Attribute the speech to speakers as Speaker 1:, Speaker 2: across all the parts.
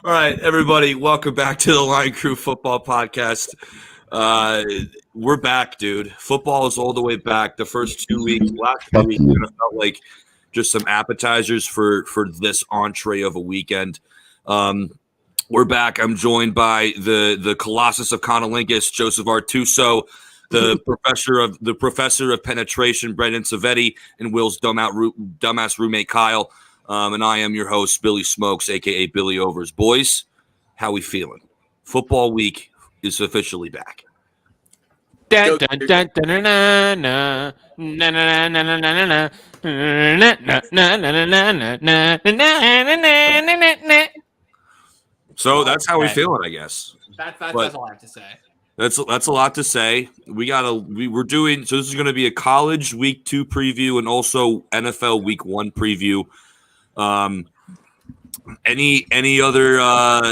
Speaker 1: All right, everybody, welcome back to the Line Crew Football Podcast. We're back, dude. Football is all the way back. The first 2 weeks, last 2 weeks, kind of felt like just some appetizers for this entree of a weekend. We're back. I'm joined by the Colossus of Conolingus, Joseph Artuso, the professor of penetration, Brendan Savetti, and Will's dumbass roommate, Kyle. And I am your host, Billy Smokes, a.k.a. Billy Overs. Boys, how we feeling? Football week is officially back. So that's how we're feeling, I guess.
Speaker 2: That's all I have to say.
Speaker 1: That's a lot to say. We're doing so. This is going to be a college week 2 preview and also NFL week 1 preview. Any other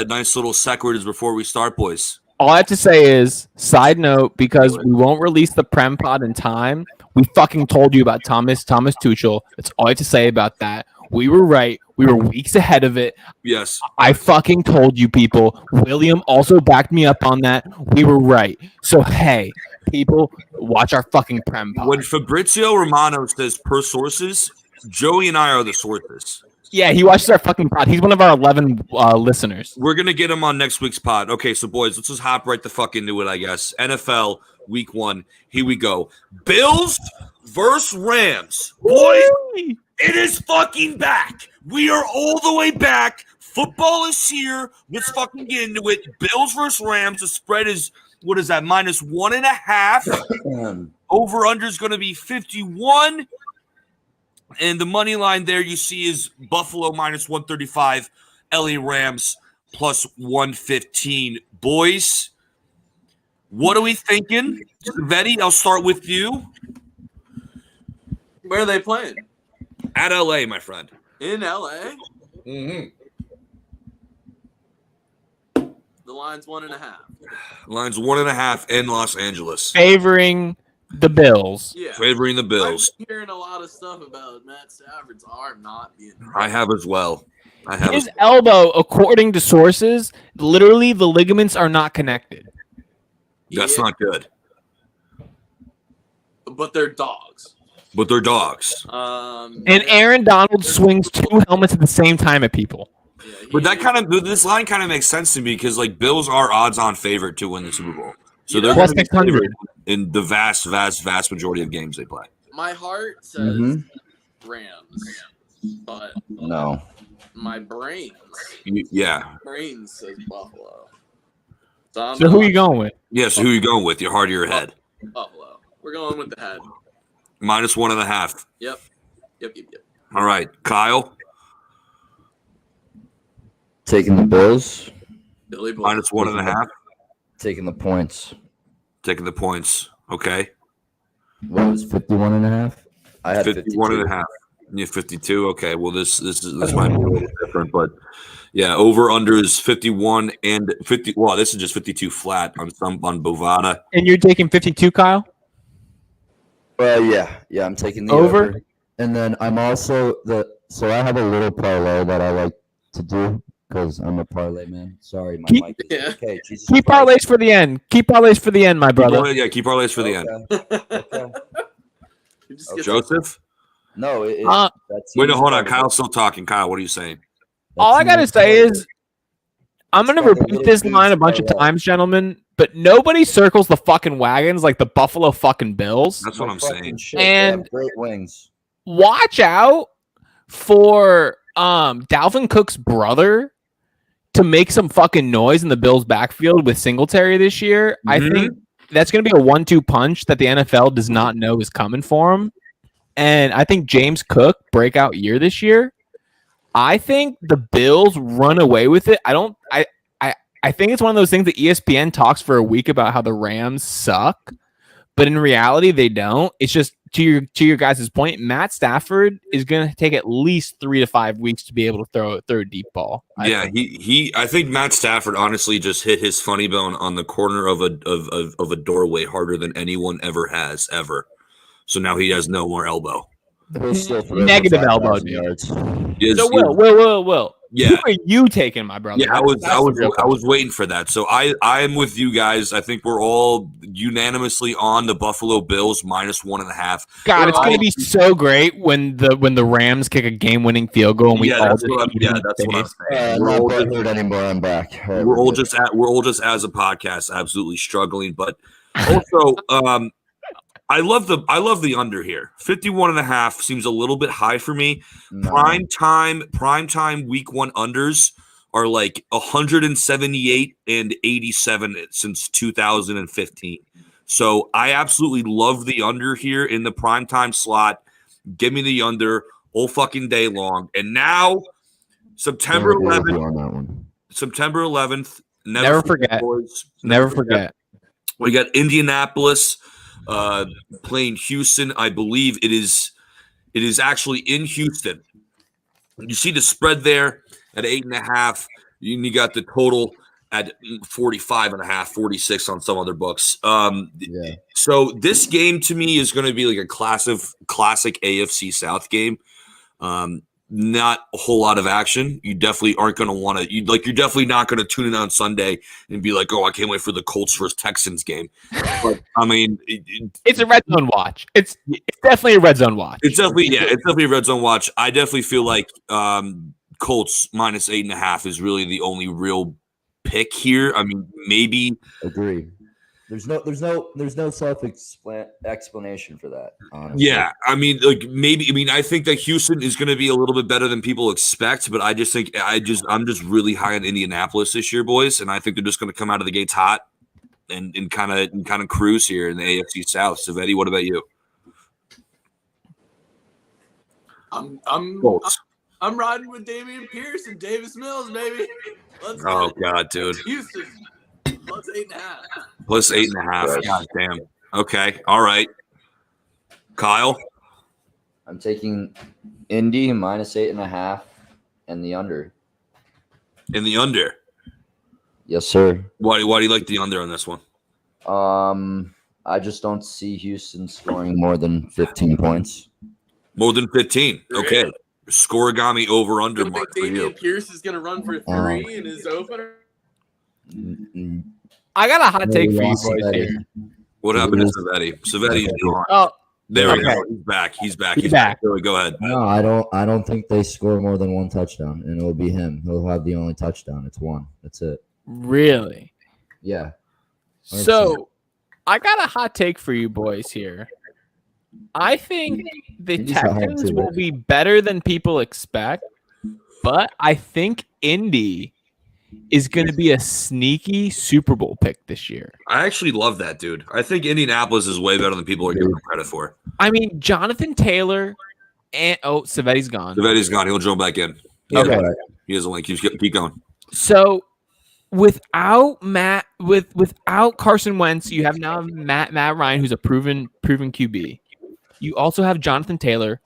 Speaker 1: nice little sequiturs before we start, boys?
Speaker 3: All I have to say is, side note, because we won't release the Prem Pod in time, we fucking told you about Thomas Tuchel. That's all I have to say about that. We were right. We were weeks ahead of it.
Speaker 1: Yes.
Speaker 3: I fucking told you, people. William also backed me up on that. We were right. So, hey, people, watch our fucking Prem Pod.
Speaker 1: When Fabrizio Romano says per sources, Joey and I are the sources.
Speaker 3: Yeah, he watches our fucking pod. He's one of our 11 listeners.
Speaker 1: We're going to get him on next week's pod. Okay, so boys, let's just hop right the fuck into it, I guess. NFL week 1. Here we go. Bills versus Rams. Boys, it is fucking back. We are all the way back. Football is here. Let's fucking get into it. Bills versus Rams. The spread is, what is that, -1.5. Over-under is going to be 51. And the money line there you see is Buffalo -135, LA Rams +115. Boys, what are we thinking? Vetti, I'll start with you.
Speaker 2: Where are they playing?
Speaker 1: At LA, my friend.
Speaker 2: In LA?
Speaker 1: Mm-hmm.
Speaker 2: The line's 1.5.
Speaker 1: Line's 1.5 in Los Angeles.
Speaker 3: Favoring the Bills.
Speaker 1: Yeah. Favoring the Bills.
Speaker 2: I'm hearing a lot of stuff about Matt Stafford's arm not being.
Speaker 1: I have as well.
Speaker 3: His elbow, according to sources, literally the ligaments are not connected.
Speaker 1: That's not good.
Speaker 2: But they're dogs.
Speaker 3: And Aaron Donald swings 2 helmets at the same time at people.
Speaker 1: Yeah, but this line kind of makes sense to me because like Bills are odds-on favorite to win the Super Bowl. So they're
Speaker 3: plus 600
Speaker 1: in the vast majority of games they play.
Speaker 2: My heart says Rams, but
Speaker 4: no.
Speaker 2: My brains says Buffalo.
Speaker 3: So who are you going with?
Speaker 1: Yeah, so who are you going with? Your heart or your head?
Speaker 2: Buffalo. We're going with the head.
Speaker 1: -1.5.
Speaker 2: Yep.
Speaker 1: All right, Kyle.
Speaker 4: Taking the Bills.
Speaker 2: Billy Boy.
Speaker 1: -1.5.
Speaker 4: Taking the points.
Speaker 1: Okay.
Speaker 4: What was 51.5? I had
Speaker 1: 51.5. You have 52. Okay. Well, this might be a little different, but yeah, over under is 51 and 50. Well, this is just 52 flat on Bovada.
Speaker 3: And you're taking 52, Kyle?
Speaker 4: Yeah, I'm taking the over. And then I'm also so I have a little parlay that I like to do. Because I'm a parlay man. Sorry, my mic is okay. Jesus
Speaker 3: keep
Speaker 4: Christ.
Speaker 3: parlays for the end. Keep parlays for the end, my brother.
Speaker 1: Yeah, keep parlays for the end.
Speaker 4: Okay.
Speaker 1: Joseph?
Speaker 4: No.
Speaker 1: Wait, no, hold on. Kyle's still talking. Kyle, what are you saying?
Speaker 3: All I got to say is I'm going to repeat this line a bunch of times, gentlemen, but nobody circles the fucking wagons like the Buffalo fucking Bills.
Speaker 1: That's what I'm saying.
Speaker 3: And
Speaker 4: great wings.
Speaker 3: Watch out for Dalvin Cook's brother to make some fucking noise in the Bills' backfield with Singletary this year. I think that's going to be a 1-2 punch that the NFL does not know is coming for him. And I think James Cook, breakout year this year. I think the Bills run away with it. I think it's one of those things that ESPN talks for a week about how the Rams suck, but in reality they don't. It's just to your guys' point, Matt Stafford is going to take at least 3 to 5 weeks to be able to throw a deep ball.
Speaker 1: I think Matt Stafford honestly just hit his funny bone on the corner of a doorway harder than anyone ever has ever. So now he has no more elbow.
Speaker 3: Negative elbow, dude.
Speaker 1: Yes,
Speaker 3: so Will,
Speaker 1: Yeah.
Speaker 3: Who are you taking, my brother?
Speaker 1: Yeah, I was waiting for that. So I am with you guys. I think we're all unanimously on the Buffalo Bills -1.5.
Speaker 3: God, it's gonna be so great when the Rams kick a game-winning field goal and we all
Speaker 1: that's
Speaker 3: just
Speaker 1: what I'm saying.
Speaker 4: I'm not butthurt anymore. I'm back.
Speaker 1: We're all just as a podcast absolutely struggling. But also, I love the under here. 51.5 seems a little bit high for me.
Speaker 4: No.
Speaker 1: Prime time week 1 unders are like 178 and 87 since 2015. So I absolutely love the under here in the primetime slot. Give me the under all fucking day long. And now September 11th. September 11th.
Speaker 3: Never forget.
Speaker 1: Boys.
Speaker 3: Never forget.
Speaker 1: We got Indianapolis playing Houston. I believe it is actually in Houston. You see the spread there at 8.5. You got the total at 45.5, 46 on some other books. So this game to me is going to be like a classic AFC South game. Not a whole lot of action. You definitely aren't going to want to. You're definitely not going to tune in on Sunday and be like, "Oh, I can't wait for the Colts versus Texans game." But I mean,
Speaker 3: it's a red zone watch. It's definitely a red zone watch.
Speaker 1: It's definitely a red zone watch. I definitely feel like Colts -8.5 is really the only real pick here. I mean, maybe
Speaker 4: agree. There's no explanation for that. Honestly.
Speaker 1: Yeah, I mean, I think that Houston is going to be a little bit better than people expect, but I just think I'm just really high on Indianapolis this year, boys, and I think they're just going to come out of the gates hot and kind of cruise here in the AFC South. So, Eddie, what about you?
Speaker 2: I'm riding with Dameon Pierce and Davis Mills, baby. Let's go.
Speaker 1: Oh God, dude.
Speaker 2: Houston +8.5.
Speaker 1: +8.5. God damn. Okay. All right. Kyle?
Speaker 4: I'm taking Indy -8.5 and the under.
Speaker 1: In the under?
Speaker 4: Yes, sir.
Speaker 1: Why do you like the under on this one?
Speaker 4: I just don't see Houston scoring more than 15 points.
Speaker 1: More than 15. Okay.
Speaker 2: Really?
Speaker 1: Scoregami over under
Speaker 2: I
Speaker 1: mark
Speaker 2: think
Speaker 1: for you.
Speaker 2: Dameon Pierce is going to run for 3 in his opener.
Speaker 3: I got a hot take for you boys here.
Speaker 1: What happened to Savetti? Savetti's gone.
Speaker 3: Oh,
Speaker 1: there we
Speaker 3: okay.
Speaker 1: go. He's back.
Speaker 3: He's back.
Speaker 1: Go ahead.
Speaker 4: No, I don't think they score more than 1 touchdown, and it'll be him. He'll have the only touchdown. It's 1. That's it.
Speaker 3: Really?
Speaker 4: Yeah. 100%.
Speaker 3: So I got a hot take for you boys here. I think the Texans will be better than people expect, but I think Indy is going to be a sneaky Super Bowl pick this year.
Speaker 1: I actually love that, dude. I think Indianapolis is way better than people are giving them credit for.
Speaker 3: I mean, Jonathan Taylor and Savetti's gone.
Speaker 1: Savetti's gone. He'll jump back in.
Speaker 3: Okay.
Speaker 1: He has a link. Keep going.
Speaker 3: So without without Carson Wentz, you have now Matt Ryan, who's a proven QB. You also have Jonathan Taylor,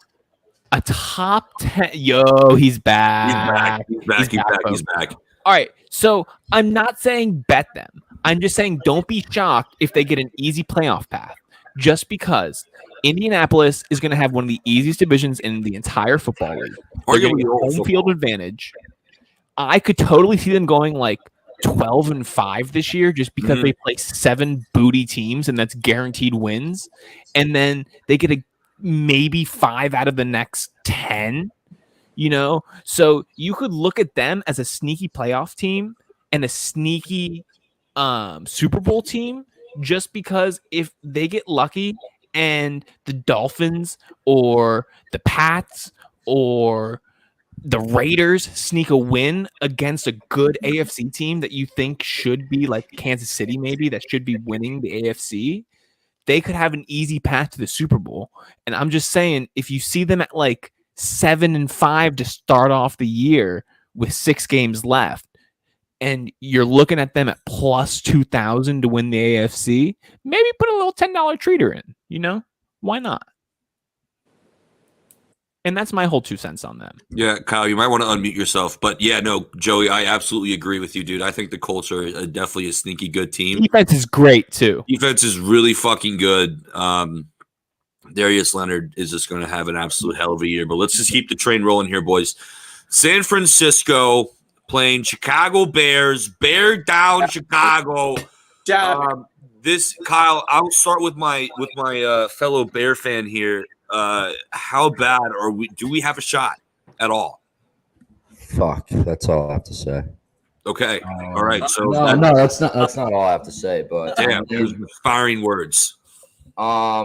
Speaker 3: a top 10. Yo, he's back.
Speaker 1: He's back.
Speaker 3: All right. So I'm not saying bet them. I'm just saying don't be shocked if they get an easy playoff path. Just because Indianapolis is going to have one of the easiest divisions in the entire football league.
Speaker 1: Arguably
Speaker 3: home field advantage. I could totally see them going like 12-5 this year just because they play 7 booty teams and that's guaranteed wins. And then they get a maybe 5 out of the next 10, So you could look at them as a sneaky playoff team and a sneaky Super Bowl team just because if they get lucky and the Dolphins or the Pats or the Raiders sneak a win against a good AFC team that you think should be like Kansas City, maybe that should be winning the AFC, they could have an easy path to the Super Bowl. And I'm just saying, if you see them at like 7-5 to start off the year with 6 games left, and you're looking at them at plus 2,000 to win the AFC, maybe put a little $10 treater in, why not? And that's my whole 2 cents on them.
Speaker 1: Yeah, Kyle, you might want to unmute yourself. But yeah, no, Joey, I absolutely agree with you, dude. I think the Colts are definitely a sneaky good team.
Speaker 3: Defense is great, too.
Speaker 1: Defense is really fucking good. Darius Leonard is just going to have an absolute hell of a year. But let's just keep the train rolling here, boys. San Francisco playing Chicago Bears. Bear down, Chicago. This Kyle, I'll start with my fellow Bear fan here. How bad are we? Do we have a shot at all?
Speaker 4: Fuck. That's all I have to say.
Speaker 1: Okay. All right. So
Speaker 4: no, that's not all I have to say. But
Speaker 1: damn, those inspiring words.
Speaker 4: I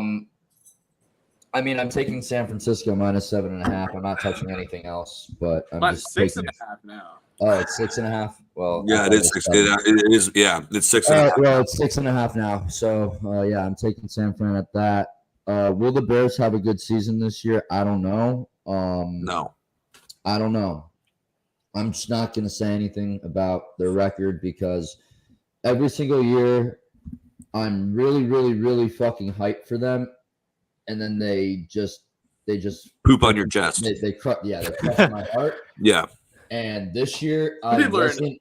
Speaker 4: mean, I'm taking San Francisco -7.5. I'm not touching anything else, but I'm just
Speaker 2: -6.5
Speaker 4: now. Oh, it's 6.5. Well,
Speaker 1: yeah, it is 6. It is. Yeah, it's 6.5.
Speaker 4: Well, it's 6.5 now. So, yeah, I'm taking San Fran at that. Will the Bears have a good season this year? I don't know.
Speaker 1: No,
Speaker 4: I don't know. I'm just not going to say anything about their record because every single year I'm really, really, really fucking hyped for them, and then they just
Speaker 1: poop on your chest.
Speaker 4: They crush my heart.
Speaker 1: Yeah.
Speaker 4: And this year I wasn't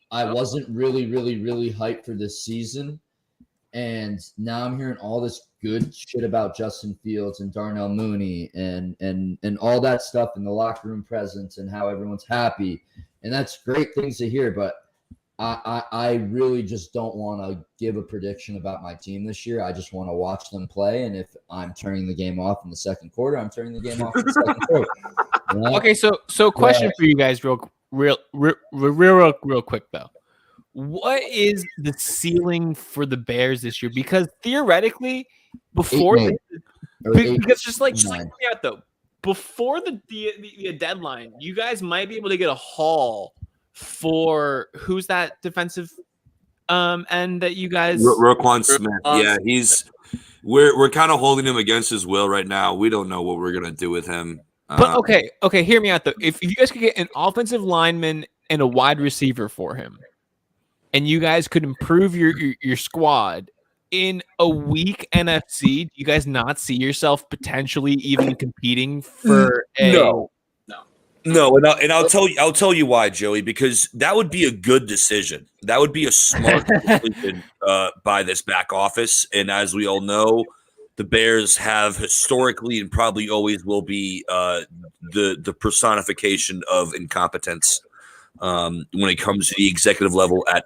Speaker 4: really, really, really hyped for this season. And now I'm hearing all this good shit about Justin Fields and Darnell Mooney and all that stuff in the locker room presence and how everyone's happy. And that's great things to hear, but I really just don't want to give a prediction about my team this year. I just want to watch them play, and if I'm turning the game off in the second quarter, I'm turning the game off in the second quarter. You know?
Speaker 3: Okay, so question for you guys, real quick though. What is the ceiling for the Bears this year? Because theoretically, before because just like out though, before the deadline, you guys might be able to get a haul for who's that defensive end that you guys
Speaker 1: Roquan Smith. Yeah, we're kind of holding him against his will right now. We don't know what we're gonna do with him.
Speaker 3: But okay, hear me out though. If you guys could get an offensive lineman and a wide receiver for him, and you guys could improve your squad in a weak NFC, do you guys not see yourself potentially even competing for
Speaker 1: No, and I'll tell you why, Joey, because that would be a good decision. That would be a smart decision by this back office. And as we all know, the Bears have historically and probably always will be the personification of incompetence when it comes to the executive level at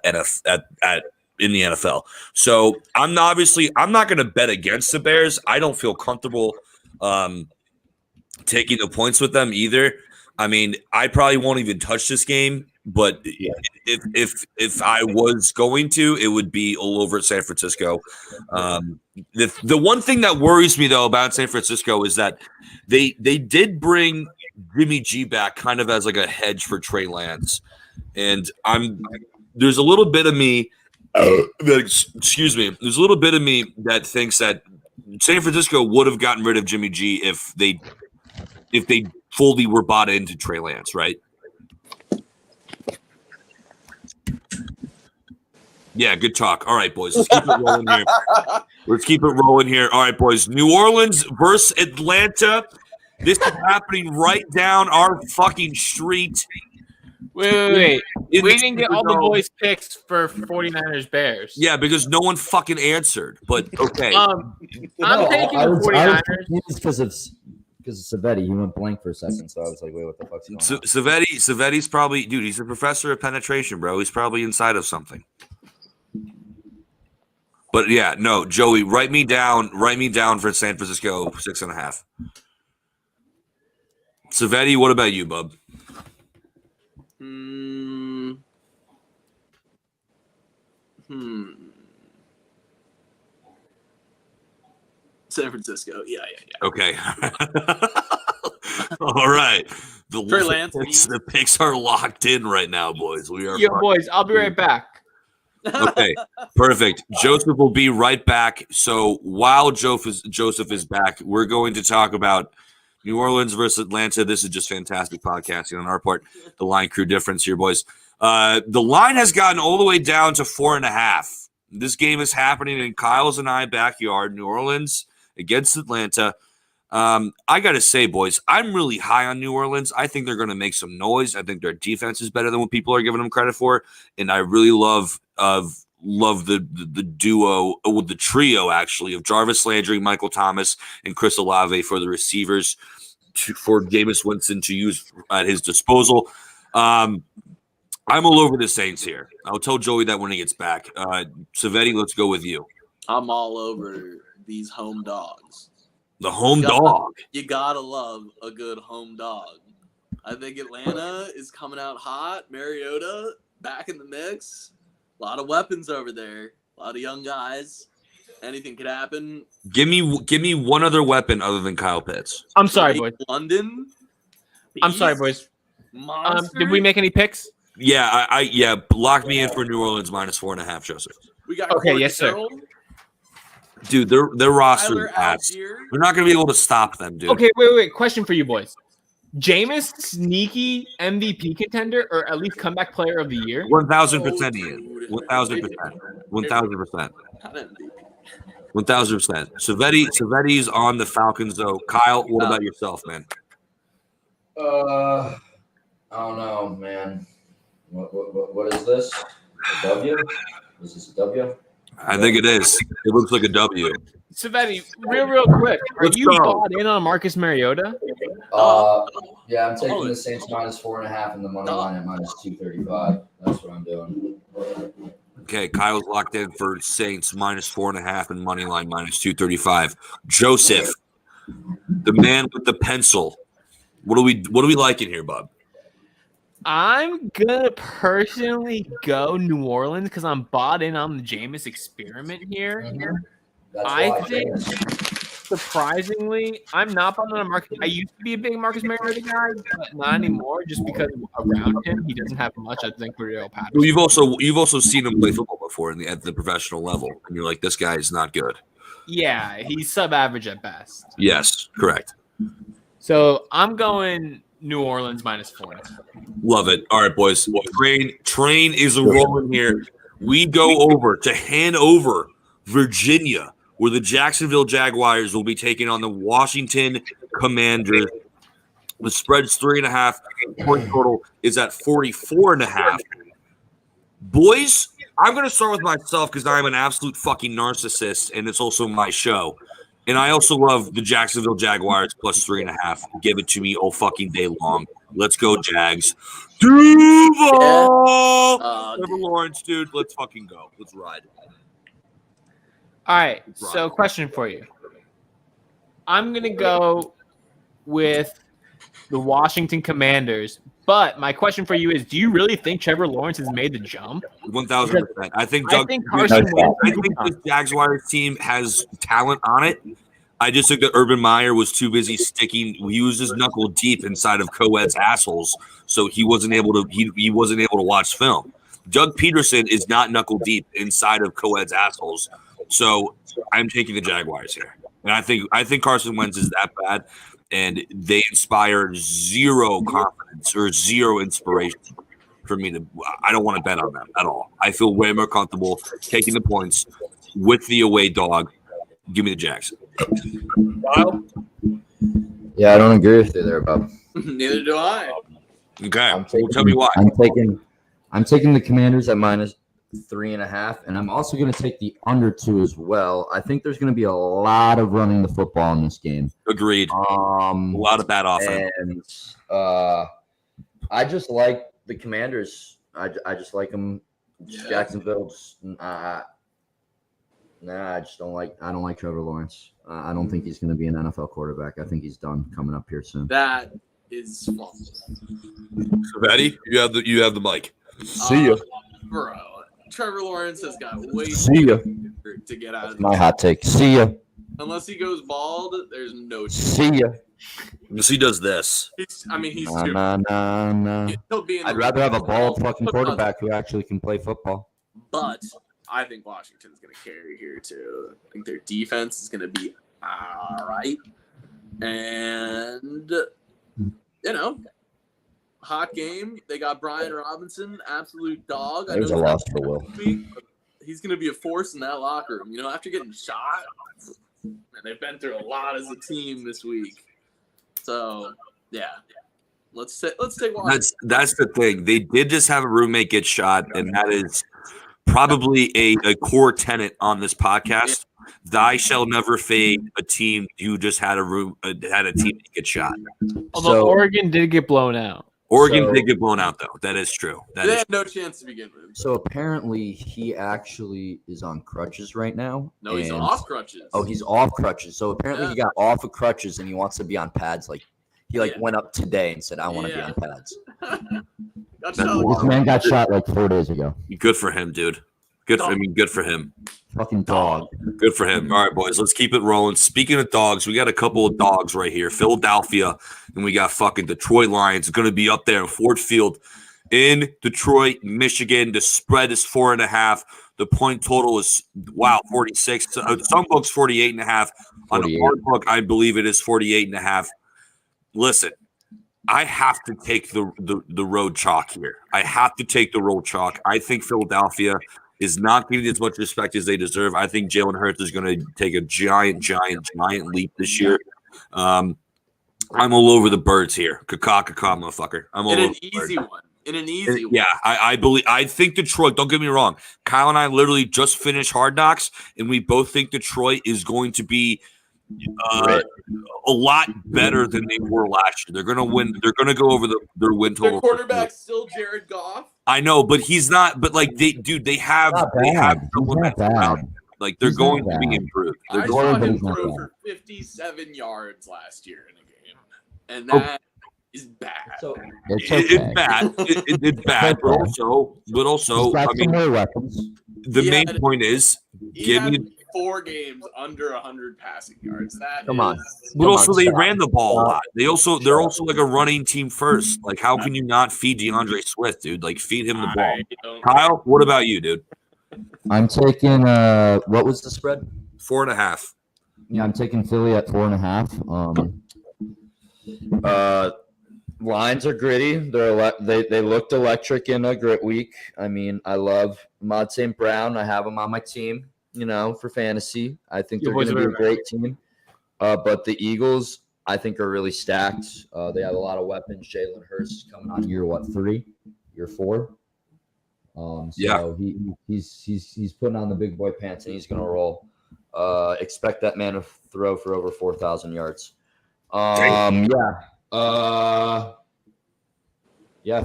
Speaker 1: in the NFL. So I'm not going to bet against the Bears. I don't feel comfortable taking the points with them either. I mean, I probably won't even touch this game, but if I was going to, it would be all over San Francisco. The one thing that worries me though about San Francisco is that they did bring Jimmy G back kind of as like a hedge for Trey Lance, and there's a little bit of me there's a little bit of me that thinks that San Francisco would have gotten rid of Jimmy G if they fully were bought into Trey Lance, right? Yeah, good talk. All right, boys. Let's keep it rolling here. All right, boys. New Orleans versus Atlanta. This is happening right down our fucking street.
Speaker 3: Wait. We didn't get all the boys' picks for 49ers Bears.
Speaker 1: Yeah, because no one fucking answered. But okay.
Speaker 3: I'm taking the 49ers.
Speaker 4: Because of Savetti, he went blank for a second, so I was like, "Wait, what the fuck's going on?"
Speaker 1: Savetti's probably, dude. He's a professor of penetration, bro. He's probably inside of something. But yeah, no, Joey, write me down for San Francisco 6.5. Savetti, what about you, bub?
Speaker 2: San Francisco. Yeah.
Speaker 1: Okay. All right.
Speaker 2: The
Speaker 1: picks are locked in right now, boys. We are.
Speaker 3: Yo, boys, I'll be right back.
Speaker 1: Okay, perfect. Joseph will be right back. So while Joseph is back, we're going to talk about New Orleans versus Atlanta. This is just fantastic podcasting on our part. The line crew difference here, boys. The line has gotten all the way down to 4.5. This game is happening in Kyle's and I backyard. New Orleans against Atlanta. I got to say, boys, I'm really high on New Orleans. I think they're going to make some noise. I think their defense is better than what people are giving them credit for. And I really love the duo, with the trio, actually, of Jarvis Landry, Michael Thomas, and Chris Olave for the receivers for Jameis Winston to use at his disposal. I'm all over the Saints here. I'll tell Joey that when he gets back. Savetti, let's go with you.
Speaker 2: I'm all over these home dogs.
Speaker 1: The home dog.
Speaker 2: You gotta love a good home dog. I think Atlanta is coming out hot. Mariota back in the mix. A lot of weapons over there. A lot of young guys. Anything could happen.
Speaker 1: Give me one other weapon other than Kyle Pitts.
Speaker 3: I'm sorry, boys.
Speaker 2: London.
Speaker 3: I'm sorry, boys. Did we make any picks?
Speaker 1: Yeah, I lock me in for New Orleans -4.5, Joseph.
Speaker 2: We got
Speaker 3: okay,
Speaker 2: Corey
Speaker 3: yes, sir.
Speaker 2: Carroll,
Speaker 1: Dude, their roster
Speaker 2: Tyler
Speaker 1: is ass.
Speaker 2: Algier.
Speaker 1: We're not gonna be able to stop them, dude.
Speaker 3: Okay, wait. Question for you, boys. Jameis sneaky MVP contender or at least comeback player of the year?
Speaker 1: 1,000% he is.
Speaker 2: dude.
Speaker 1: 1,000%. 1,000%.
Speaker 2: Not MVP.
Speaker 1: 1,000%. Savetti's on the Falcons, though. Kyle, what about yourself, man?
Speaker 4: I don't know, man. What is this? A W? Is this a W?
Speaker 1: I think it is. It looks like a W.
Speaker 3: Savetti, real quick. Are
Speaker 1: Let's
Speaker 3: you
Speaker 1: go.
Speaker 3: bought in on Marcus Mariota?
Speaker 4: Yeah, I'm taking the Saints -4.5 and the money line at -235. That's what I'm doing.
Speaker 1: Okay, Kyle's locked in for Saints -4.5 and money line -235. Joseph, the man with the pencil. What are we liking here, bub?
Speaker 3: I'm gonna personally go New Orleans because I'm bought in on the Jameis experiment here.
Speaker 4: That's
Speaker 3: I
Speaker 4: why.
Speaker 3: think, surprisingly, I'm not bought in on Marcus. I used to be a big Marcus Mariota guy, but not anymore. Just because around him, he doesn't have much. I think Cordell Patterson.
Speaker 1: Well, you've also seen him play football before at the professional level, and you're like, this guy is not good.
Speaker 3: Yeah, he's sub-average at best.
Speaker 1: Yes, correct.
Speaker 3: So I'm going New Orleans -4.
Speaker 1: Love it. All right, boys. Train is a rolling here. We go over to Hanover, Virginia, where the Jacksonville Jaguars will be taking on the Washington Commanders. The spread's 3.5. Point total is at 44.5. Boys, I'm going to start with myself because I'm an absolute fucking narcissist, and it's also my show. And I also love the Jacksonville Jaguars +3.5. Give it to me all fucking day long. Let's go, Jags. Duval! Trevor Lawrence, dude. Let's fucking go. Let's ride.
Speaker 3: All right. So, question for you. I'm gonna go with the Washington Commanders, but my question for you is: do you really think Trevor Lawrence has made the jump?
Speaker 1: 1,000%. I think
Speaker 3: Carson Wentz.
Speaker 1: I think this Jaguars team has talent on it. I just think that Urban Meyer was too busy sticking. He was his knuckle deep inside of co-ed's assholes, so he wasn't able to. He wasn't able to watch film. Doug Peterson is not knuckle deep inside of co-ed's assholes, so I'm taking the Jaguars here, and I think Carson Wentz is that bad, and they inspire zero confidence or zero inspiration for me to. I don't want to bet on them at all. I feel way more comfortable taking the points with the away dog. Give me the Jags.
Speaker 4: Yeah, I don't agree with you there, Bob.
Speaker 2: Neither do I.
Speaker 1: Okay, tell me why.
Speaker 4: I'm taking the Commanders at -3.5, and I'm also going to take the under 2 as well. I think there's going to be a lot of running the football in this game.
Speaker 1: Agreed. A lot of bad offense.
Speaker 4: And I just like the Commanders. I just like them. Jacksonville. I just don't like. I don't like Trevor Lawrence. I don't think he's going to be an NFL quarterback. I think he's done coming up here soon.
Speaker 2: That is false.
Speaker 1: So, Betty, you have the mic.
Speaker 4: See ya,
Speaker 2: bro. Trevor Lawrence has got way
Speaker 4: See ya.
Speaker 2: to get out of
Speaker 4: My hot take. See ya.
Speaker 2: Unless he goes bald, there's no chance.
Speaker 4: See ya.
Speaker 1: Unless he does this.
Speaker 2: He's too.
Speaker 4: Nah.
Speaker 2: He'll be in
Speaker 4: I'd rather have a bald fucking quarterback who actually can play football.
Speaker 2: But I think Washington's going to carry here too. I think their defense is going to be all right. And, hot game. They got Brian Robinson, absolute dog.
Speaker 4: There's a loss for Will.
Speaker 2: He's going to be a force in that locker room. After getting shot, and they've been through a lot as a team this week. So, yeah. Let's take Washington.
Speaker 1: That's the thing. They did just have a roommate get shot, and that is probably a core tenet on this podcast. Thy shall never fade a team who just had a team get shot.
Speaker 3: Although Oregon did get blown out.
Speaker 1: Oregon did get blown out, though. That is true.
Speaker 2: They had no chance to begin with.
Speaker 4: So apparently he actually is on crutches right now.
Speaker 2: No, he's off crutches.
Speaker 4: Oh, he's off crutches. So apparently he got off of crutches and he wants to be on pads. Like he went up today and said, "I want to be on pads."
Speaker 5: This man got shot like 4 days ago.
Speaker 1: Good for him, dude. Good for him.
Speaker 5: Fucking dog.
Speaker 1: Good for him. All right, boys, let's keep it rolling. Speaking of dogs, we got a couple of dogs right here. Philadelphia, and we got fucking Detroit Lions going to be up there in Ford Field in Detroit, Michigan. The spread is 4.5. The point total is 46. Some books 48.5. On the hard book, I believe it is 48.5. Listen, I have to take the road chalk here. I have to take the road chalk. I think Philadelphia is not getting as much respect as they deserve. I think Jalen Hurts is going to take a giant leap this year. I'm all over the birds here. Caca, motherfucker. I'm all over
Speaker 2: an easy one. In an easy one.
Speaker 1: Yeah, I think Detroit, don't get me wrong. Kyle and I literally just finished Hard Knocks, and we both think Detroit is going to be a lot better than they were last year. They're going to win. They're going to go over their win total.
Speaker 2: Their quarterback's still Jared Goff.
Speaker 1: I know, but he's not. But like they have someone that's around. Like they're going to be improved.
Speaker 2: I saw him throw for 57 yards last year in a game, and that is bad.
Speaker 4: So
Speaker 1: it's bad. It's bad, but also, I mean,
Speaker 5: more weapons.
Speaker 1: The main point is give me
Speaker 2: 4 games under 100 passing yards.
Speaker 1: But also they ran the ball a lot. They're also like a running team first. Like how can you not feed DeAndre Swift, dude? Like feed him the ball. Kyle, what about you, dude?
Speaker 5: I'm taking what was the spread?
Speaker 1: 4.5.
Speaker 5: Yeah, I'm taking Philly at 4.5.
Speaker 4: Lines are gritty. They looked electric in a grit week. I mean, I love Ahmad St. Brown. I have him on my team, for fantasy. I think they're going to be a great team. But the Eagles, I think, are really stacked. They have a lot of weapons. Jalen Hurts is coming on year 3? Year 4? He's putting on the big boy pants and he's going to roll. Expect that man to throw for over 4,000 yards.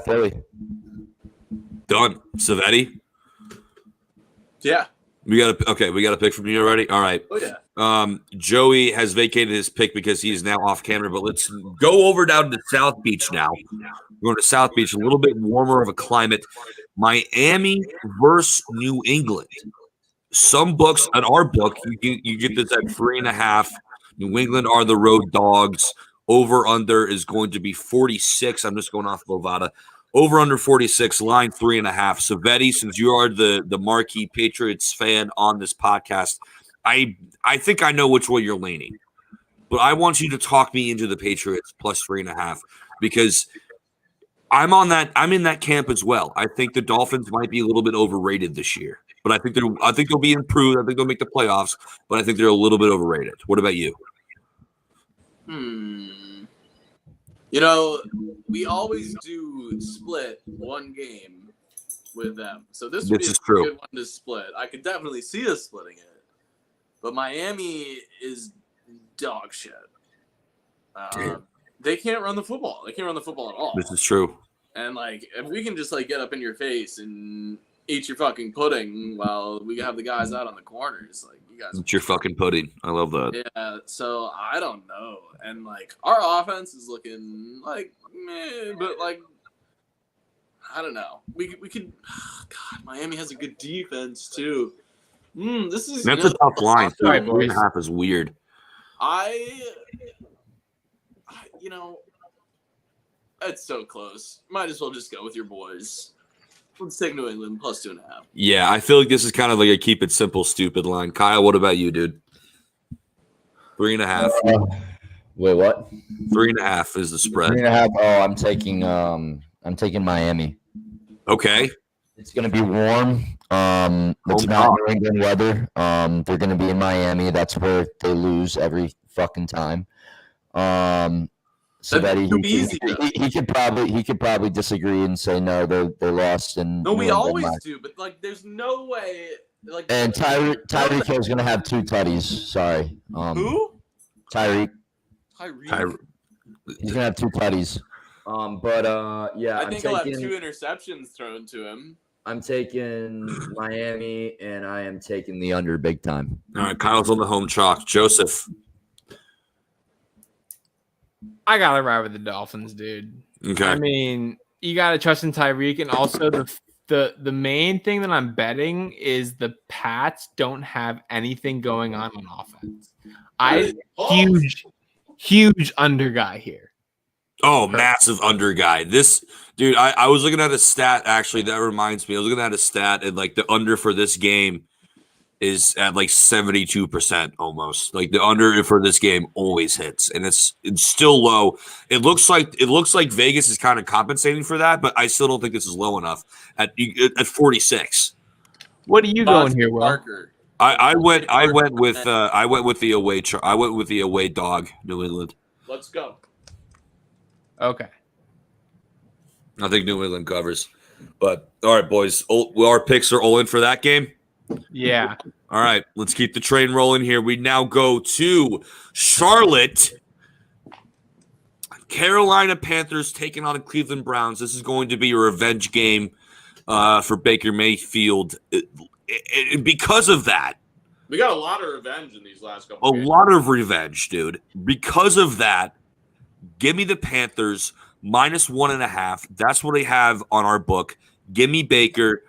Speaker 4: Philly.
Speaker 1: Done. Savetti?
Speaker 2: Yeah.
Speaker 1: We got a pick from you already? All right.
Speaker 2: Oh, yeah.
Speaker 1: Joey has vacated his pick because he is now off camera, but let's go over down to South Beach now. We're going to South Beach, a little bit warmer of a climate. Miami versus New England. Some books, on our book, you get this at 3.5. New England are the road dogs. Over under is going to be 46. I'm just going off Bovada. Over under 46, line 3.5. Savetti, since you are the marquee Patriots fan on this podcast, I think I know which way you're leaning. But I want you to talk me into the Patriots plus 3.5 because I'm in that camp as well. I think the Dolphins might be a little bit overrated this year. But I think they'll be improved. I think they'll make the playoffs, but I think they're a little bit overrated. What about you?
Speaker 2: We always do split one game with them. So this
Speaker 1: would
Speaker 2: be a good one to split. I could definitely see us splitting it. But Miami is dog shit. They can't run the football. They can't run the football at all.
Speaker 1: This is true.
Speaker 2: And, if we can just, get up in your face and eat your fucking pudding while we have the guys out on the corners, you guys.
Speaker 1: Eat your fucking pudding. I love that.
Speaker 2: Yeah, so I don't know. And, our offense is looking meh, but, I don't know. We could – God, Miami has a good defense, too. This is –
Speaker 1: That's a tough line. 3.5 is weird.
Speaker 2: It's so close. Might as well just go with your boys. Let's take New England plus 2.5.
Speaker 1: Yeah, I feel like this is kind of like a keep it simple, stupid line. Kyle, what about you, dude? 3.5.
Speaker 4: Wait, what?
Speaker 1: 3.5 is the spread.
Speaker 4: 3.5. Oh, I'm taking Miami.
Speaker 1: Okay.
Speaker 4: It's going to be warm. It's not New England weather. They're going to be in Miami. That's where they lose every fucking time. So that he could probably disagree and say no, they lost. And
Speaker 2: we always do, but there's no way.
Speaker 4: And Tyreek Hill's gonna have 2 tutties. Sorry.
Speaker 2: Who?
Speaker 4: Tyreek.
Speaker 2: Tyreek.
Speaker 4: He's gonna have 2 tutties. Yeah,
Speaker 2: I think he'll have 2 interceptions thrown to him.
Speaker 4: I'm taking Miami, and I am taking the under big time.
Speaker 1: All right, Kyle's on the home chalk. Joseph.
Speaker 3: I gotta ride with the Dolphins, dude.
Speaker 1: Okay.
Speaker 3: I mean, you gotta trust in Tyreek, and also the main thing that I'm betting is the Pats don't have anything going on offense. Huge under guy here.
Speaker 1: Oh, massive under guy. This dude, I was looking at a stat actually that reminds me. I was looking at a stat and like the under for this game is at like 72% almost. Like the under for this game always hits, and it's still low. It looks like Vegas is kind of compensating for that, but I still don't think this is low enough at 46.
Speaker 3: What are you going here, Will?
Speaker 2: Parker.
Speaker 1: I went with the away. I went with the away dog, New England.
Speaker 2: Let's go.
Speaker 3: Okay.
Speaker 1: I think New England covers. But all right, boys, our picks are all in for that game.
Speaker 3: Yeah.
Speaker 1: All right, let's keep the train rolling here. We now go to Charlotte. Carolina Panthers taking on the Cleveland Browns. This is going to be a revenge game for Baker Mayfield. And because of that,
Speaker 2: we got a lot of revenge in these last couple
Speaker 1: games. A lot of revenge, dude. Because of that, give me the Panthers -1.5. That's what they have on our book. Give me Baker.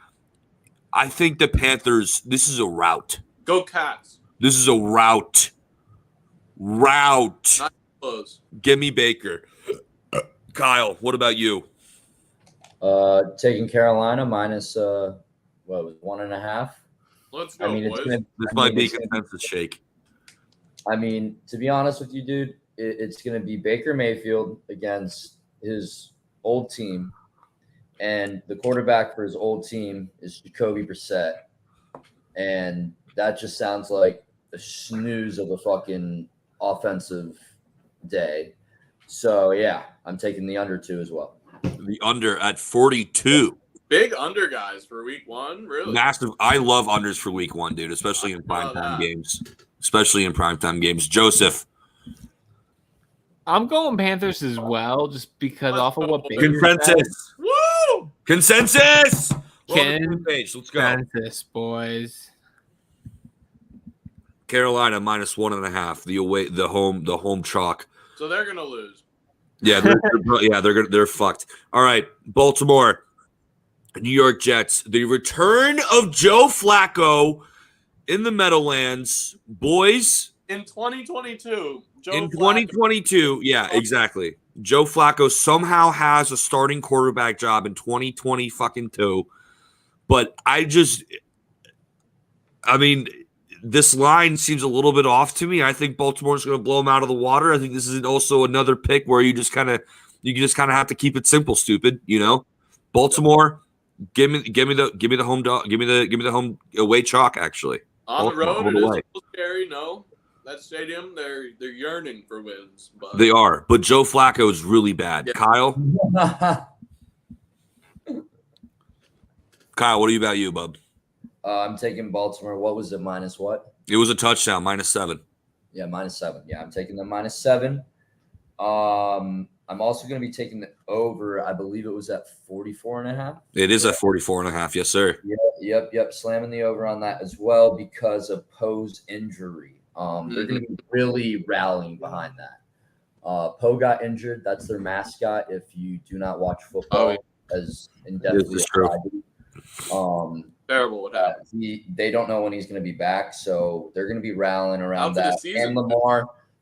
Speaker 1: I think the Panthers, this is a rout.
Speaker 2: Go Cats.
Speaker 1: This is a rout.
Speaker 2: Not close.
Speaker 1: Give me Baker. Kyle, what about you?
Speaker 4: Taking Carolina -1.5.
Speaker 2: Let's go, boys.
Speaker 1: This might be a consensus shake.
Speaker 4: I mean, to be honest with you, dude, it's going to be Baker Mayfield against his old team. And the quarterback for his old team is Jacoby Brissett. And that just sounds like a snooze of a fucking offensive day. So, yeah, I'm taking the under 2 as well.
Speaker 1: The under at 42.
Speaker 2: Big under guys for week 1, really?
Speaker 1: Massive. I love unders for week 1, dude, especially in primetime games. Joseph.
Speaker 3: I'm going Panthers as well, just because off of what Baker
Speaker 1: Consensus.
Speaker 3: said.
Speaker 2: Woo!
Speaker 1: Consensus. Let's go.
Speaker 3: Consensus, boys.
Speaker 1: Carolina -1.5. The home chalk.
Speaker 2: So they're gonna lose.
Speaker 1: Yeah, they're fucked. All right, Baltimore, New York Jets. The return of Joe Flacco in the Meadowlands, boys.
Speaker 2: In 2022.
Speaker 1: In 2022, yeah, exactly. Joe Flacco somehow has a starting quarterback job in 2022. But this line seems a little bit off to me. I think Baltimore's going to blow them out of the water. I think this is also another pick where you just kind of have to keep it simple, stupid. You know, Baltimore. Give me the home dog. Give me the home away chalk. Actually,
Speaker 2: on the road, it is a little scary. No, that stadium, they're yearning for wins. But
Speaker 1: they are. But Joe Flacco is really bad. Yeah. Kyle, what about you, bub?
Speaker 4: I'm taking Baltimore. What was it? Minus what?
Speaker 1: It was a touchdown. -7.
Speaker 4: Yeah, -7. Yeah, I'm taking the -7. I'm also going to be taking the over. I believe it was at 44.5.
Speaker 1: It is at 44.5. Yes, sir.
Speaker 4: Yep. Slamming the over on that as well because of Poe's injury. They're going to be really rallying behind that. Poe got injured. That's their mascot. If you do not watch football, as indefinitely as I do.
Speaker 2: Terrible what happened.
Speaker 4: They don't know when he's going to be back, so they're going to be rallying around that. And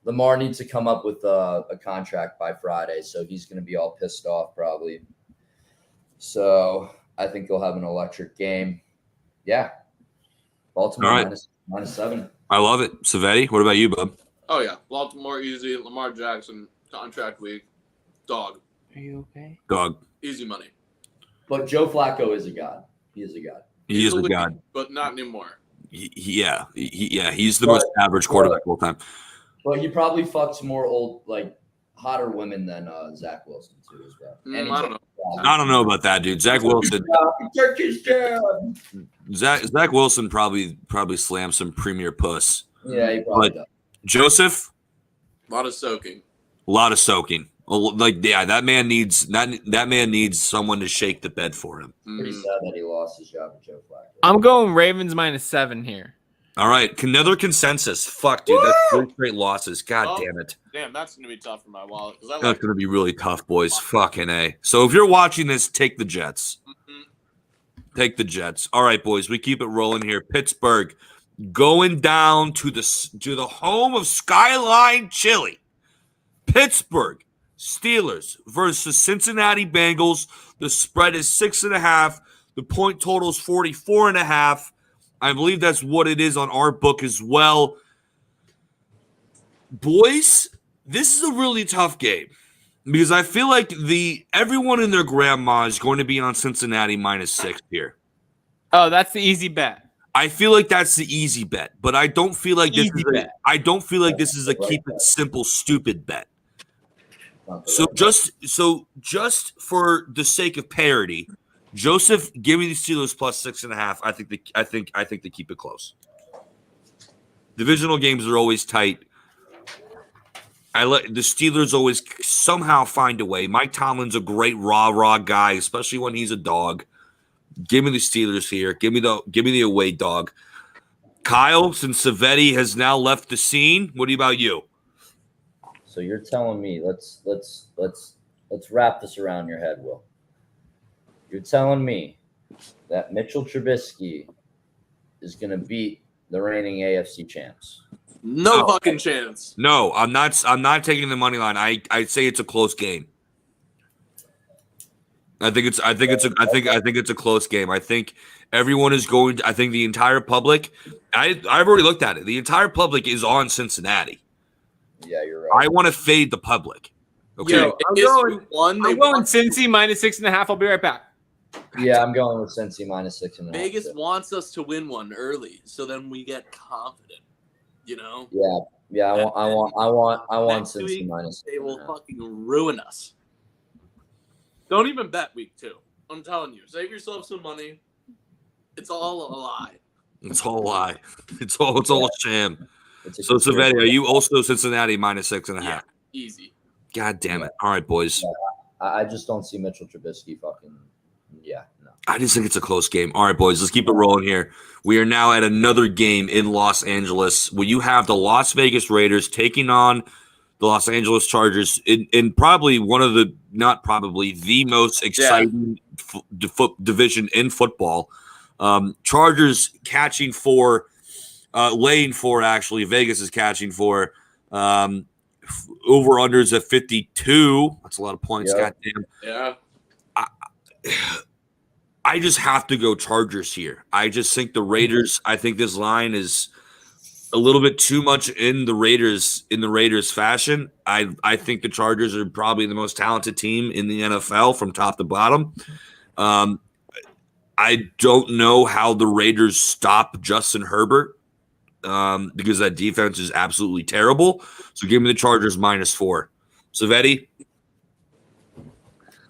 Speaker 4: Lamar needs to come up with a contract by Friday, so he's going to be all pissed off probably. So I think they'll have an electric game. Yeah. Baltimore
Speaker 1: right.
Speaker 4: -7.
Speaker 1: I love it. Savetti, what about you, bub?
Speaker 2: Oh, yeah. Baltimore, easy. Lamar Jackson, contract week. Dog.
Speaker 3: Are you okay?
Speaker 1: Dog.
Speaker 2: Easy money.
Speaker 4: But Joe Flacco is a god. He is a god.
Speaker 1: He is a god.
Speaker 2: But not anymore.
Speaker 1: He's the most average quarterback of all time.
Speaker 4: But he probably fucks more hotter women than Zach Wilson too as well.
Speaker 2: I don't know.
Speaker 1: I don't know about that, dude. Zach Wilson. Zach Wilson probably slammed some premier puss.
Speaker 4: Yeah, he probably does.
Speaker 1: Joseph.
Speaker 2: A lot of soaking.
Speaker 1: That man needs someone to shake the bed for him.
Speaker 4: Pretty sad that he lost his job with Joe Flacco.
Speaker 3: I'm going Ravens -7 here.
Speaker 1: All right, another consensus. Fuck, dude, that's 3 straight losses. God damn it.
Speaker 2: Damn, that's gonna be tough for my wallet.
Speaker 1: That's gonna be really tough, boys. Fucking A. So if you're watching this, take the Jets. Take the Jets. All right, boys, we keep it rolling here. Pittsburgh going down to the home of Skyline Chili. Pittsburgh Steelers versus Cincinnati Bengals. The spread is 6.5. The point total is 44.5. I believe that's what it is on our book as well. Boys, this is a really tough game because I feel like everyone and their grandma is going to be on Cincinnati -6 here.
Speaker 3: Oh, that's the easy bet.
Speaker 1: I feel like that's the easy bet, but I don't feel like this is a keep it simple stupid bet. So just for the sake of parity, Joseph, give me the Steelers +6.5. I think they keep it close. Divisional games are always tight. I let the Steelers always somehow find a way. Mike Tomlin's a great raw guy, especially when he's a dog. Give me the Steelers here. Give me the away dog. Kyle, since Savetti has now left the scene, what about you?
Speaker 4: So you're telling me let's wrap this around your head, Will. You're telling me that Mitchell Trubisky is going to beat the reigning AFC champs?
Speaker 2: No fucking chance.
Speaker 1: No, I'm not taking the money line. I say it's a close game. I think it's a close game. I think everyone is going to, I think the entire public, I've already looked at it. The entire public is on Cincinnati.
Speaker 4: Yeah, you're right.
Speaker 1: I want to fade the public. Okay.
Speaker 3: Yo, I'm going Cincy -6.5. I'll be right back.
Speaker 4: Yeah, I'm going with Cincy -6.5.
Speaker 2: Vegas wants us to win one early, so then we get confident. You know?
Speaker 4: Yeah. I want Cincy -6.5.
Speaker 2: They will fucking ruin us. Don't even bet week 2. I'm telling you, save yourself some money. It's all a lie.
Speaker 1: It's all a lie. It's all a sham. So Savetti, are you also Cincinnati -6.5?
Speaker 2: Yeah, easy.
Speaker 1: God damn it! All right, boys.
Speaker 4: Yeah, I just don't see Mitchell Trubisky fucking. Yeah, no.
Speaker 1: I just think it's a close game. All right, boys, let's keep it rolling here. We are now at another game in Los Angeles where you have the Las Vegas Raiders taking on the Los Angeles Chargers in probably the most exciting division in football. Chargers catching 4, laying 4 actually. Vegas is catching 4. Over-unders at 52. That's a lot of points.
Speaker 4: Yep.
Speaker 1: Goddamn.
Speaker 2: Yeah.
Speaker 1: I just have to go Chargers here. I just think the Raiders. I think this line is a little bit too much in the Raiders fashion. I think the Chargers are probably the most talented team in the NFL from top to bottom. I don't know how the Raiders stop Justin Herbert because that defense is absolutely terrible. So give me the Chargers -4. Savetti?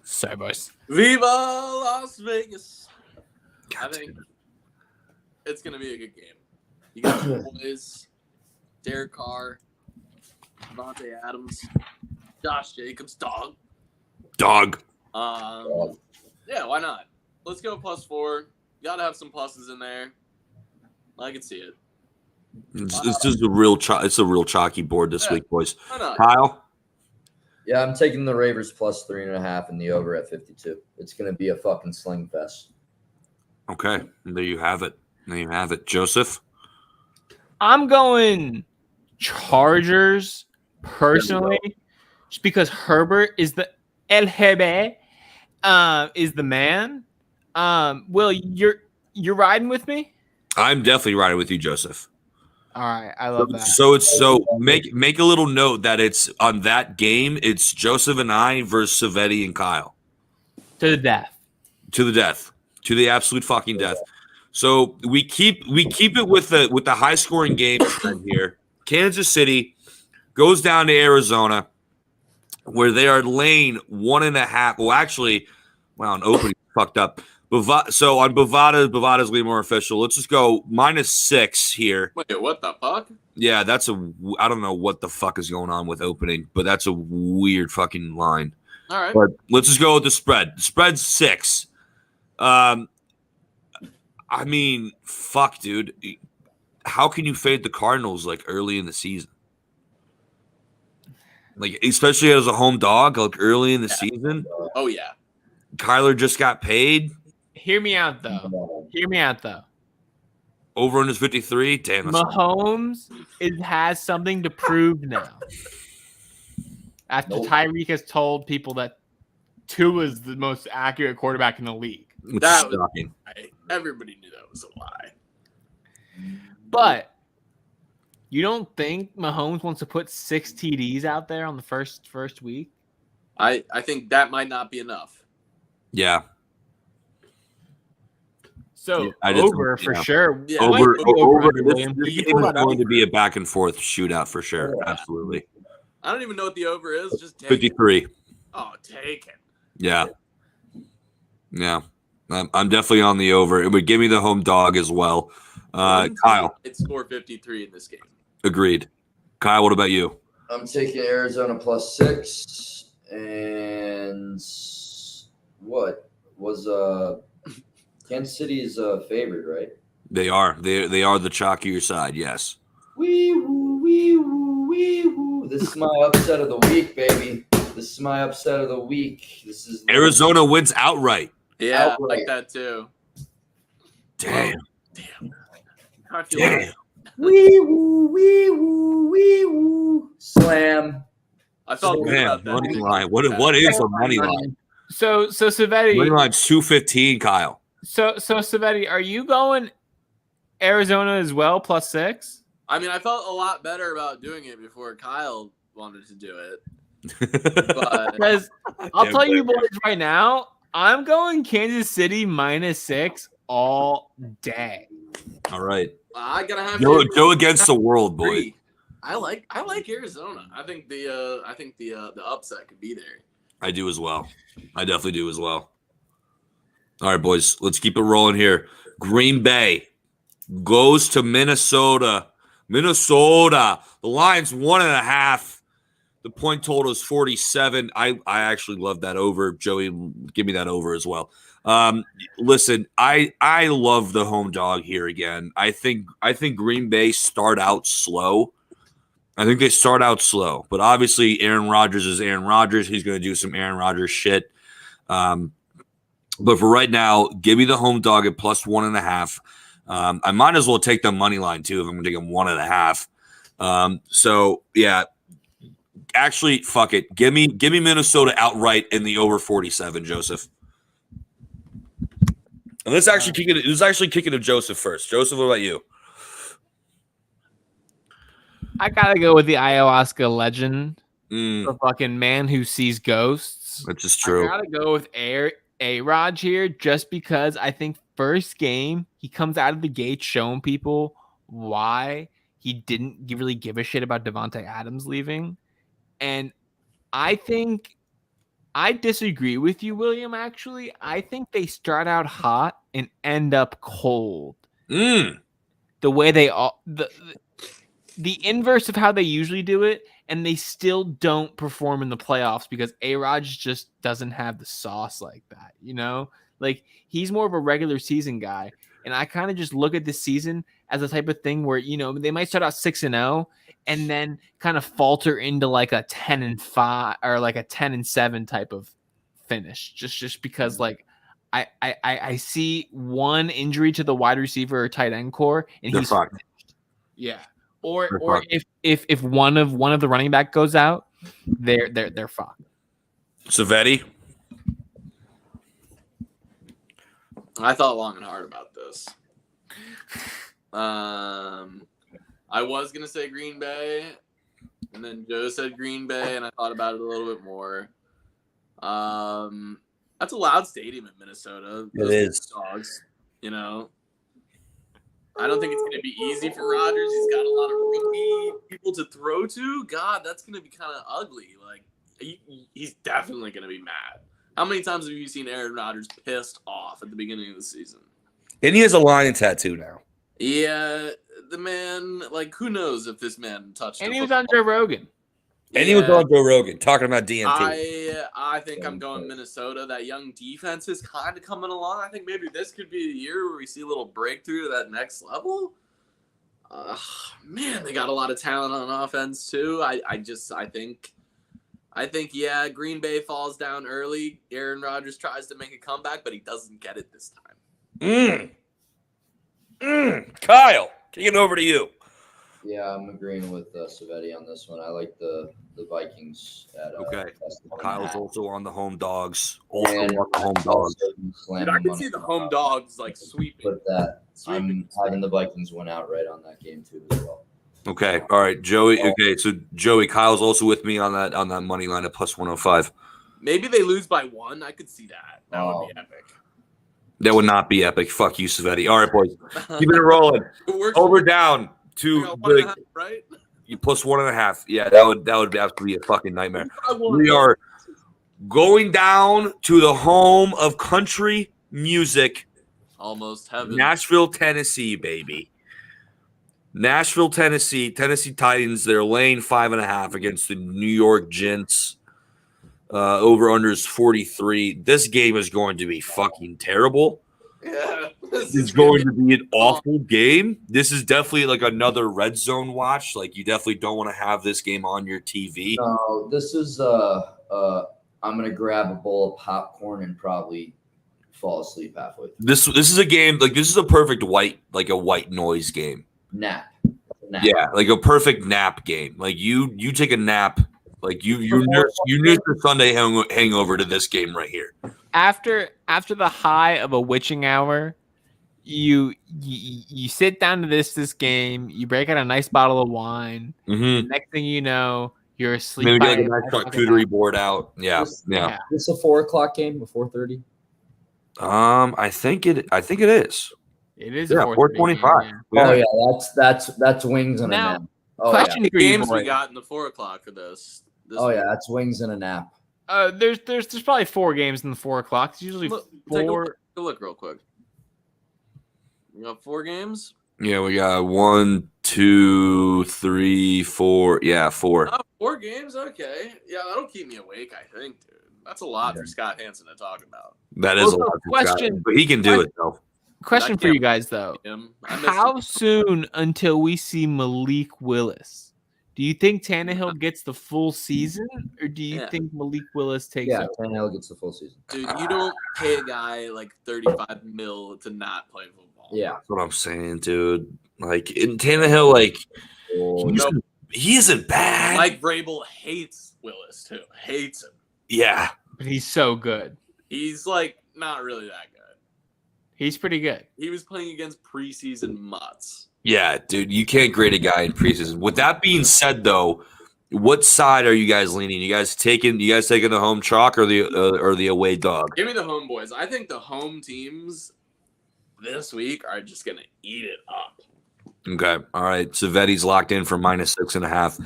Speaker 3: Sorry, boys.
Speaker 2: Viva Las Vegas.
Speaker 1: God,
Speaker 2: I think it's going to be a good game. You got the boys, Derek Carr, Devontae Adams, Josh Jacobs, dog. Yeah, why not? Let's go +4. Got to have some pluses in there. I can see it.
Speaker 1: It's just a real chalky board this week, boys.
Speaker 2: Why not?
Speaker 1: Kyle?
Speaker 4: Yeah, I'm taking the Ravens +3.5 and the over at 52. It's going to be a fucking sling fest.
Speaker 1: Okay, there you have it. Joseph?
Speaker 3: I'm going Chargers personally, just because Herbert is the El Jebe, is the man. Will, you're riding with me?
Speaker 1: I'm definitely riding with you, Joseph.
Speaker 3: All right, I love that.
Speaker 1: So make a little note that it's on that game. It's Joseph and I versus Savetti and Kyle.
Speaker 3: To the death.
Speaker 1: To the absolute fucking death. So we keep it with the high scoring game here. Kansas City goes down to Arizona, where they are laying 1.5. Well, actually, wow, an opening fucked up. So on Bovada's a little more official. Let's just go -6 here.
Speaker 2: Wait, what the fuck?
Speaker 1: Yeah, I don't know what the fuck is going on with opening, but that's a weird fucking line.
Speaker 2: All right.
Speaker 1: But let's just go with the spread. The spread's 6. I mean, fuck, dude. How can you fade the Cardinals like early in the season? Like, especially as a home dog, like early in the season.
Speaker 2: Oh yeah.
Speaker 1: Kyler just got paid.
Speaker 3: Hear me out though.
Speaker 1: Over on his 53. Damn.
Speaker 3: Mahomes has something to prove now. After Tyreek has told people that Tua is the most accurate quarterback in the league.
Speaker 2: That was shocking. Everybody knew that was a lie.
Speaker 3: But you don't think Mahomes wants to put 6 TDs out there on the first week?
Speaker 2: I think that might not be enough.
Speaker 1: Yeah.
Speaker 3: So over for sure.
Speaker 1: Yeah. Over. This game is going to be a back and forth shootout for sure. Yeah. Absolutely.
Speaker 2: I don't even know what the over is. Just take
Speaker 1: 53.
Speaker 2: It. Oh, take it.
Speaker 1: Yeah. Yeah. I'm definitely on the over. It would give me the home dog as well. Kyle.
Speaker 2: It's score 53 in this game.
Speaker 1: Agreed. Kyle, what about you?
Speaker 4: I'm taking Arizona +6. And what was Kansas City's favorite, right?
Speaker 1: They are. They are the chalkier side, yes.
Speaker 4: Wee woo, wee woo, wee woo. This is my upset of the week, baby. This is my upset of the week. This is
Speaker 1: Arizona wins outright.
Speaker 2: Yeah, I like that too.
Speaker 1: Damn.
Speaker 2: Damn.
Speaker 4: Wee woo, wee woo, wee woo. Slam.
Speaker 2: I felt good about that.
Speaker 1: Money line. What is a money line?
Speaker 3: So Savetti.
Speaker 1: Money line 215, Kyle.
Speaker 3: So Savetti, are you going Arizona as well +6?
Speaker 2: I mean, I felt a lot better about doing it before Kyle wanted to do it.
Speaker 3: Because I'll tell you boys right now, I'm going Kansas City -6 all day.
Speaker 1: All right.
Speaker 2: I gotta have
Speaker 1: go against the world, boy.
Speaker 2: I like Arizona. I think the upset could be there.
Speaker 1: I do as well. I definitely do as well. All right, boys, let's keep it rolling here. Green Bay goes to Minnesota. The line's 1.5. The point total is 47. I actually love that over. Joey, give me that over as well. Listen, I love the home dog here again. I think Green Bay start out slow. I think they start out slow, but obviously Aaron Rodgers is Aaron Rodgers. He's going to do some Aaron Rodgers shit. But for right now, give me the home dog at +1.5. I might as well take the money line too if I'm going to take them 1.5. So yeah. Actually, fuck it. Give me Minnesota outright in the over 47, Joseph. And let's actually kick it to Joseph first. Joseph, what about you?
Speaker 3: I gotta go with the ayahuasca legend, the fucking man who sees ghosts.
Speaker 1: That's just true.
Speaker 3: I gotta go with A-Rod here just because I think first game he comes out of the gate showing people why he didn't really give a shit about Devontae Adams leaving. And I think I disagree with you, William, actually. I think they start out hot and end up cold. The way they all the inverse of how they usually do it, and they still don't perform in the playoffs because A-Rod just doesn't have the sauce like that, you know? Like, he's more of a regular season guy. And I kind of just look at this season as a type of thing where, you know, they might start out 6-0 and then kind of falter into like a 10-5 or like a 10-7 type of finish. Just because like I see one injury to the wide receiver or tight end core and he's
Speaker 1: fucked.
Speaker 3: Yeah. Or if one of the running back goes out, they're fucked.
Speaker 2: I
Speaker 1: Savetti?
Speaker 2: thought long and hard about this. I was gonna say Green Bay, and then Joe said Green Bay, and I thought about it a little bit more. That's a loud stadium in Minnesota.
Speaker 1: It is.
Speaker 2: Dogs, you know. I don't think it's gonna be easy for Rodgers. He's got a lot of rookie people to throw to. God, that's gonna be kind of ugly. Like he's definitely gonna be mad. How many times have you seen Aaron Rodgers pissed off at the beginning of the season?
Speaker 1: And he has a lion tattoo now.
Speaker 2: Yeah, the man, like, who knows if this man touched
Speaker 3: And
Speaker 2: a
Speaker 3: he was
Speaker 2: football.
Speaker 3: on Joe Rogan.
Speaker 1: And he was on Joe Rogan talking about DNT.
Speaker 2: I think I'm going Minnesota. That young defense is kind of coming along. I think maybe this could be the year where we see a little breakthrough to that next level. Man, they got a lot of talent on offense too. I think yeah, Green Bay falls down early. Aaron Rodgers tries to make a comeback, but he doesn't get it this time.
Speaker 1: Kyle, taking it over to you.
Speaker 4: Yeah, I'm agreeing with Savetti on this one. I like the Vikings at
Speaker 1: Okay.
Speaker 4: +1.5.
Speaker 1: Kyle's also on the home dogs. Also
Speaker 4: And
Speaker 1: on the home dogs.
Speaker 2: Dude, I can see the home dogs like sweeping.
Speaker 4: Put that. I'm having the Vikings win outright on that game too as well.
Speaker 1: Okay. All right, Joey. Okay, so Joey, Kyle's also with me on that money line at +105.
Speaker 2: Maybe they lose by 1. I could see that. That would be epic.
Speaker 1: That would not be epic. Fuck you, Savetti. All right, boys. Keeping it rolling. Over down to the
Speaker 2: right?
Speaker 1: You +1.5. Yeah, that would absolutely be a fucking nightmare. We are going down to the home of country music.
Speaker 2: Almost heaven.
Speaker 1: Nashville, Tennessee, baby. Nashville, Tennessee. Tennessee Titans, they're laying 5.5 against the New York Gents. Over-under is 43. This game is going to be fucking terrible.
Speaker 2: Yeah.
Speaker 1: It's going to be an awful game. This is definitely like another red zone watch. Like, you definitely don't want to have this game on your TV.
Speaker 4: No, this is I'm gonna grab a bowl of popcorn and probably fall asleep halfway through.
Speaker 1: This is a game, like, this is a perfect white noise game.
Speaker 4: Nap.
Speaker 1: Yeah, like a perfect nap game. Like, you take a nap. Like, you nurse the Sunday hangover to this game right here.
Speaker 3: After the high of a witching hour, you sit down to this game. You break out a nice bottle of wine.
Speaker 1: Mm-hmm.
Speaker 3: Next thing you know, you're asleep.
Speaker 1: Maybe get like a nice charcuterie board out. Yeah.
Speaker 4: It's a 4:00 game, a 4:30.
Speaker 1: I think it is.
Speaker 3: It is.
Speaker 1: Yeah, 4:25.
Speaker 4: Oh yeah, that's wings and a nap. Oh,
Speaker 3: question for you,
Speaker 2: games
Speaker 3: boy.
Speaker 2: we got in the 4:00 for this.
Speaker 4: Oh yeah, that's wings and a nap.
Speaker 3: There's probably 4 games in the 4:00. It's usually 4.
Speaker 2: Take a look real quick. We got 4 games.
Speaker 1: Yeah, we got 1, 2, 3, 4. Yeah, 4.
Speaker 2: Oh, 4 games. Okay, yeah, that'll keep me awake. I think, dude. That's a lot for Scott Hansen to talk about.
Speaker 1: That is a lot.
Speaker 3: Question,
Speaker 1: but he can do it though.
Speaker 3: Question for you guys though: how soon until we see Malik Willis? Do you think Tannehill gets the full season, or do you think Malik Willis takes over?
Speaker 4: Yeah, Tannehill gets the full season.
Speaker 2: Dude, you don't pay a guy like $35 million to not play football.
Speaker 4: Yeah,
Speaker 1: that's what I'm saying, dude. Like, in Tannehill, like, he isn't bad.
Speaker 2: Mike Vrabel hates Willis too. Hates him.
Speaker 1: Yeah,
Speaker 3: but he's so good.
Speaker 2: He's like not really that good.
Speaker 3: He's pretty good.
Speaker 2: He was playing against preseason mutts.
Speaker 1: Yeah, dude, you can't grade a guy in preseason. With that being said, though, what side are you guys leaning? You guys taking the home chalk or the away dog?
Speaker 2: Give me the home boys. I think the home teams this week are just gonna eat it up.
Speaker 1: Okay, all right. Savetti's locked in for -6.5.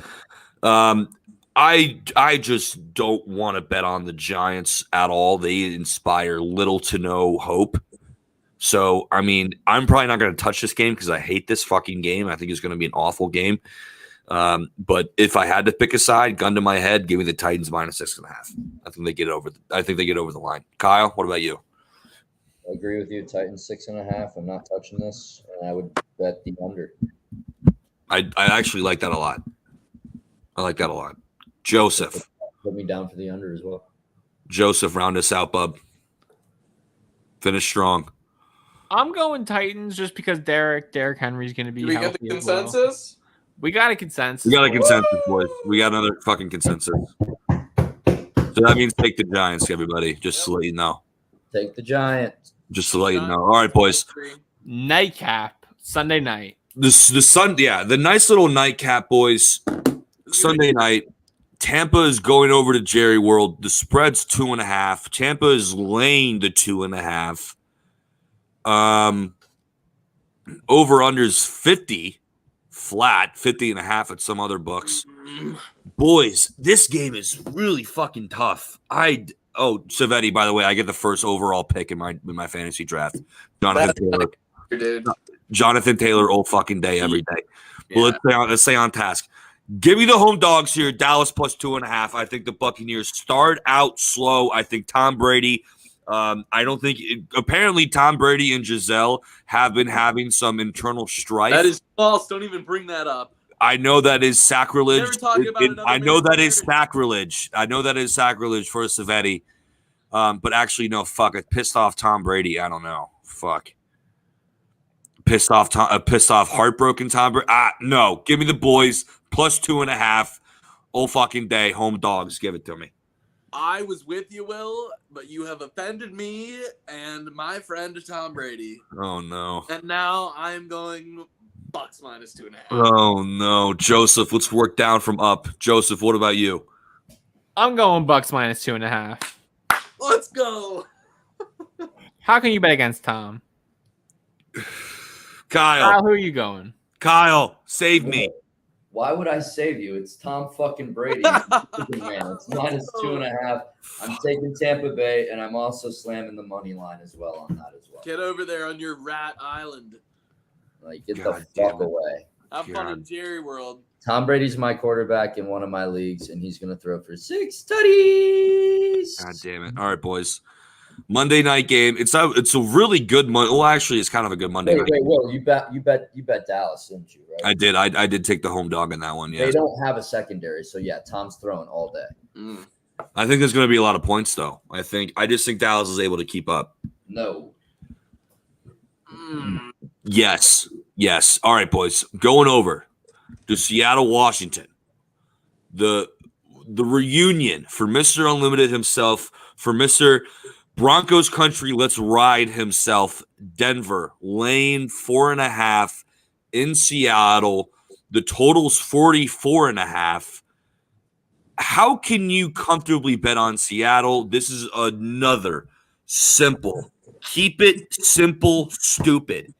Speaker 1: I just don't want to bet on the Giants at all. They inspire little to no hope. So, I mean, I'm probably not going to touch this game because I hate this fucking game. I think it's going to be an awful game. But if I had to pick a side, gun to my head, give me the Titans -6.5. I think they get over the line. Kyle, what about you?
Speaker 4: I agree with you. Titans 6.5. I'm not touching this, and I would bet the under.
Speaker 1: I actually like that a lot. I like that a lot. Joseph.
Speaker 4: Put me down for the under as well.
Speaker 1: Joseph, round us out, bub. Finish strong.
Speaker 3: I'm going Titans just because Derrick Henry's going to be.
Speaker 2: Do we get the consensus?
Speaker 3: Well. We got a consensus.
Speaker 1: We got a consensus, boys. We got another fucking consensus. So that means take the Giants, everybody. Just to let you know.
Speaker 4: Take the Giants.
Speaker 1: Just to let you know. All right, boys.
Speaker 3: Nightcap Sunday night.
Speaker 1: The nice little nightcap, boys. Sunday night. Tampa is going over to Jerry World. The spread's 2.5. Tampa is laying the 2.5. Over unders 50 flat, 50.5 at some other books. Boys, this game is really fucking tough. Civetti, by the way, I get the first overall pick in my fantasy draft. Jonathan Taylor, all fucking day, every day. Yeah. Well, let's stay on task. Give me the home dogs here. Dallas plus 2.5. I think the Buccaneers start out slow. I think Tom Brady. I don't think. Apparently, Tom Brady and Giselle have been having some internal strife.
Speaker 2: That is false. Don't even bring that up.
Speaker 1: I know that is sacrilege. I know that is sacrilege. I know that is sacrilege for Civetti. But actually, no. Fuck. It pissed off Tom Brady. I don't know. Fuck. Pissed off, heartbroken Tom Brady. No. Give me the boys plus 2.5 all fucking day. Home dogs. Give it to me.
Speaker 2: I was with you, Will, but you have offended me and my friend Tom Brady.
Speaker 1: Oh, no.
Speaker 2: And now I'm going Bucks minus 2.5.
Speaker 1: Oh, no. Joseph, let's work down from up. Joseph, what about you?
Speaker 3: I'm going Bucks minus 2.5.
Speaker 2: Let's go.
Speaker 3: How can you bet against Tom?
Speaker 1: Kyle,
Speaker 3: who are you going?
Speaker 1: Kyle, save me.
Speaker 4: Why would I save you? It's Tom fucking Brady. It's minus 2.5. I'm taking Tampa Bay, and I'm also slamming the money line as well on that as well.
Speaker 2: Get over there on your rat island.
Speaker 4: Like, get the fuck away.
Speaker 2: Have fun in Jerry World.
Speaker 4: Tom Brady's my quarterback in one of my leagues, and he's going to throw for 6 tutties.
Speaker 1: God damn it. All right, boys. Monday night game. It's a really good Monday. Well, actually, it's kind of a good Monday night.
Speaker 4: Wait, Will, you bet Dallas, didn't you? Right?
Speaker 1: I did. I did take the home dog in that one. Yeah.
Speaker 4: They don't have a secondary, so yeah, Tom's throwing all day.
Speaker 1: I think there's going to be a lot of points, though. I just think Dallas is able to keep up.
Speaker 4: No.
Speaker 1: Yes. All right, boys. Going over to Seattle, Washington. The reunion for Mr. Unlimited himself, for Mr. Broncos country, let's ride himself. Denver, laying 4.5 in Seattle. The total's 44.5. How can you comfortably bet on Seattle? This is another simple. Keep it simple, stupid.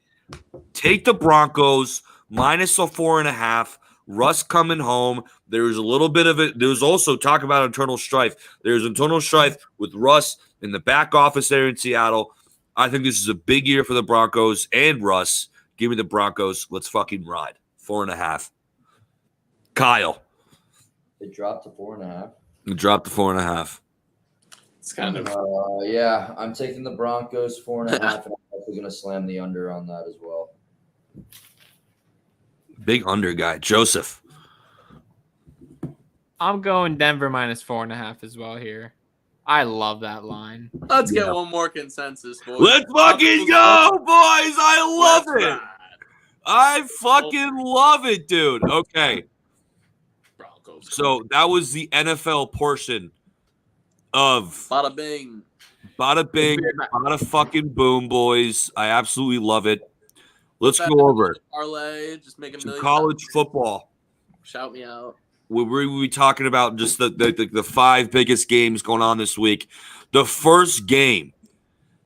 Speaker 1: Take the Broncos minus the 4.5. Russ coming home. There's a little bit of it. There's also talk about internal strife. There's internal strife with Russ in the back office there in Seattle. I think this is a big year for the Broncos and Russ. Give me the Broncos. Let's fucking ride. 4.5. Kyle.
Speaker 4: It dropped to 4.5.
Speaker 1: It dropped to 4.5.
Speaker 2: It's kind of.
Speaker 4: Yeah, I'm taking the Broncos 4.5, and I'm also going to slam the under on that as well.
Speaker 1: Big under guy. Joseph.
Speaker 3: I'm going Denver minus 4.5 as well here. I love that line.
Speaker 2: Let's get one more consensus, boys.
Speaker 1: Let's fucking go, boys. I love it. I fucking love it, dude. Okay. So that was the NFL portion of
Speaker 2: Bada bing.
Speaker 1: Bada bing, bada fucking boom, boys. I absolutely love it. Let's go over
Speaker 2: parlay. Just make a
Speaker 1: college football.
Speaker 2: Shout me out.
Speaker 1: We'll be talking about just the 5 biggest games going on this week. The first game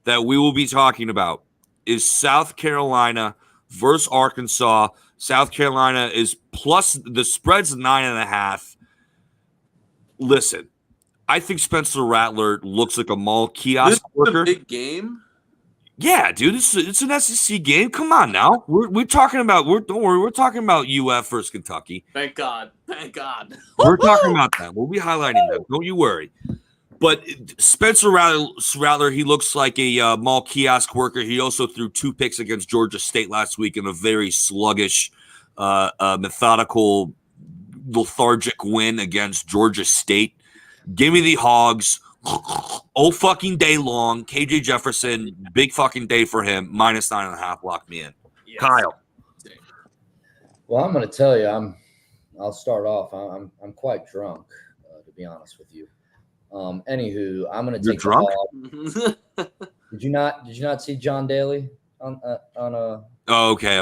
Speaker 1: that we will be talking about is South Carolina versus Arkansas. South Carolina is plus the spread's 9.5. Listen, I think Spencer Rattler looks like a mall kiosk worker.
Speaker 2: This is a big game.
Speaker 1: Yeah, dude, it's an SEC game. Come on now, we're talking about don't worry, we're talking about UF versus Kentucky.
Speaker 2: Thank God.
Speaker 1: We're talking about that. We'll be highlighting that. Don't you worry. But Spencer Rattler, he looks like a mall kiosk worker. He also threw 2 picks against Georgia State last week in a very sluggish, methodical, lethargic win against Georgia State. Give me the Hogs. All fucking day long. KJ Jefferson, big fucking day for him. Minus 9.5. Lock me in. Yes. Kyle.
Speaker 4: Well, I'm going to tell you, I'll start off. I'm quite drunk, to be honest with you. Anywho, I'm going to take.
Speaker 1: You're drunk?
Speaker 4: Did you not see John Daly on a?
Speaker 1: Oh, okay.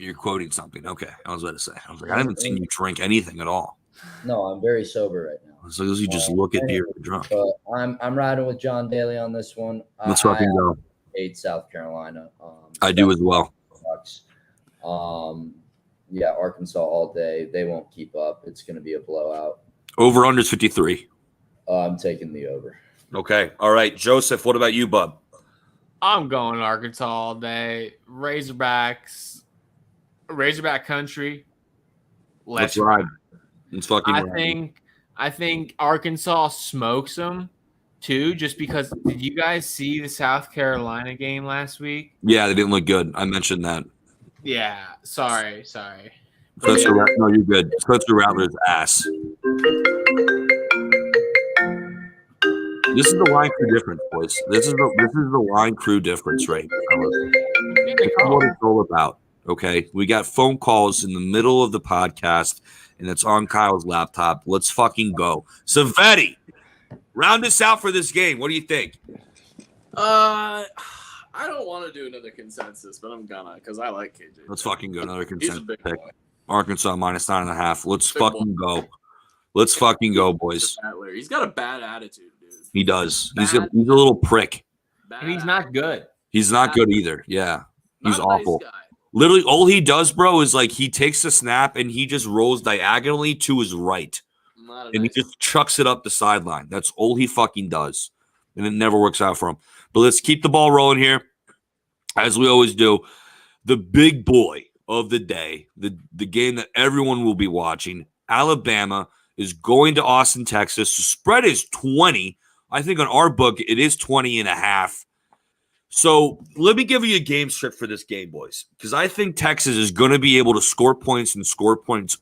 Speaker 1: You're quoting something. Okay, I was about to say. I was like, I haven't seen you drink anything at all.
Speaker 4: No, I'm very sober right now.
Speaker 1: So you just look at beer and drunk.
Speaker 4: But I'm riding with John Daly on this one.
Speaker 1: Let's fucking go.
Speaker 4: Hate South Carolina.
Speaker 1: I do as well.
Speaker 4: Yeah, Arkansas all day. They won't keep up. It's going to be a blowout.
Speaker 1: Over under 53.
Speaker 4: I'm taking the over.
Speaker 1: Okay. All right. Joseph, what about you, bub?
Speaker 3: I'm going Arkansas all day. Razorbacks, Razorback country.
Speaker 1: Let's ride. Let's fucking ride.
Speaker 3: I think Arkansas smokes them too. Just because, did you guys see the South Carolina game last week?
Speaker 1: Yeah, they didn't look good. I mentioned that.
Speaker 3: Yeah. Sorry.
Speaker 1: No, you're good. Spencer Rattler's ass. This is the line crew difference, boys. This is the line crew difference, right? This is what it's all about. Okay, we got phone calls in the middle of the podcast, and it's on Kyle's laptop. Let's fucking go, Savetti. Round us out for this game. What do you think?
Speaker 2: I don't want to do another consensus, but I'm gonna because I like KJ.
Speaker 1: Let's fucking go. Another
Speaker 2: He's a
Speaker 1: consensus
Speaker 2: big
Speaker 1: pick.
Speaker 2: boy.
Speaker 1: Arkansas -9.5. Let's
Speaker 2: Big
Speaker 1: fucking go. Let's fucking go, boys.
Speaker 2: He's got a bad attitude, dude.
Speaker 1: He does. He's a little prick.
Speaker 3: And he's not good.
Speaker 1: He's not good either. Yeah, he's
Speaker 2: Not a
Speaker 1: awful.
Speaker 2: Nice guy.
Speaker 1: Literally, all he does, bro, is like he takes the snap and he just rolls diagonally to his right.
Speaker 2: Not a
Speaker 1: And
Speaker 2: nice
Speaker 1: he just chucks it up the sideline. That's all he fucking does. And it never works out for him. But let's keep the ball rolling here, as we always do. The big boy of the day, the game that everyone will be watching, Alabama is going to Austin, Texas. The spread is 20. I think on our book, it is 20.5. So let me give you a game script for this game, boys, because I think Texas is going to be able to score points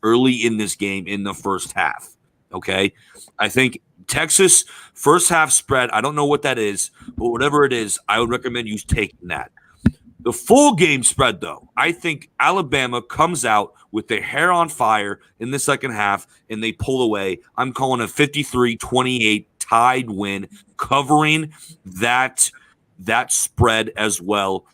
Speaker 1: early in this game in the first half. Okay, I think Texas first half spread, I don't know what that is, but whatever it is, I would recommend you taking that. The full game spread, though, I think Alabama comes out with their hair on fire in the second half and they pull away. I'm calling a 53-28 tied win, covering that spread as well.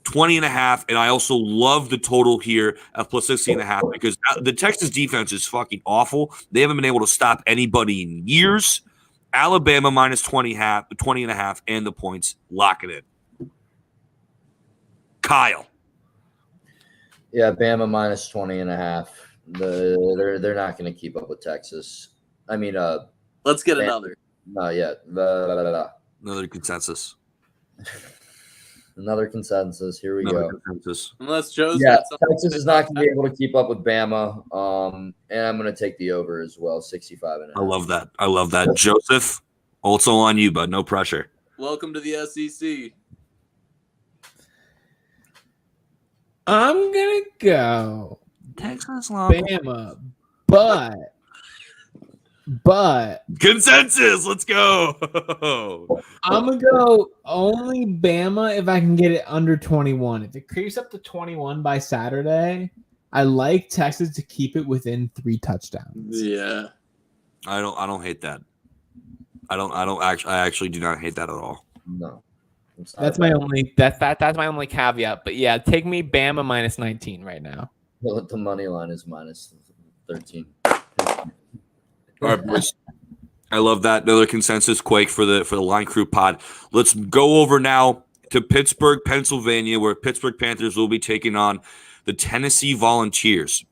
Speaker 1: 20.5, and I also love the total here at plus 60.5 because the Texas defense is fucking awful. They haven't been able to stop anybody in years. Alabama minus 20.5, and the points. Lock it in. Kyle.
Speaker 4: Yeah, Bama minus 20.5. They're not going to keep up with Texas. I mean,
Speaker 2: let's get
Speaker 4: Bama,
Speaker 2: another.
Speaker 4: No, yeah.
Speaker 1: Another consensus.
Speaker 4: Another consensus. Here we
Speaker 1: Another
Speaker 4: go.
Speaker 1: consensus.
Speaker 2: Unless Joe's
Speaker 4: Yeah,
Speaker 2: got something
Speaker 4: Texas is not going to be able to keep up with Bama. And I'm going to take the over as well, 65.5.
Speaker 1: I love that. Joseph, also on you, bud. No pressure.
Speaker 2: Welcome to the SEC.
Speaker 3: I'm gonna go
Speaker 1: Texas
Speaker 3: Bama, but
Speaker 1: consensus. Let's go.
Speaker 3: I'm gonna go only Bama if I can get it under 21. If it creeps up to 21 by Saturday, I like Texas to keep it within 3 touchdowns.
Speaker 2: Yeah,
Speaker 1: I don't hate that. I actually do not hate that at all.
Speaker 4: No.
Speaker 3: That's my only that's my only caveat. But yeah, take me Bama minus 19 right now.
Speaker 4: Well, the money line is minus 13.
Speaker 1: All right, boys. I love that. Another consensus quake for the Line Crew pod. Let's go over now to Pittsburgh, Pennsylvania, where Pittsburgh Panthers will be taking on the Tennessee Volunteers.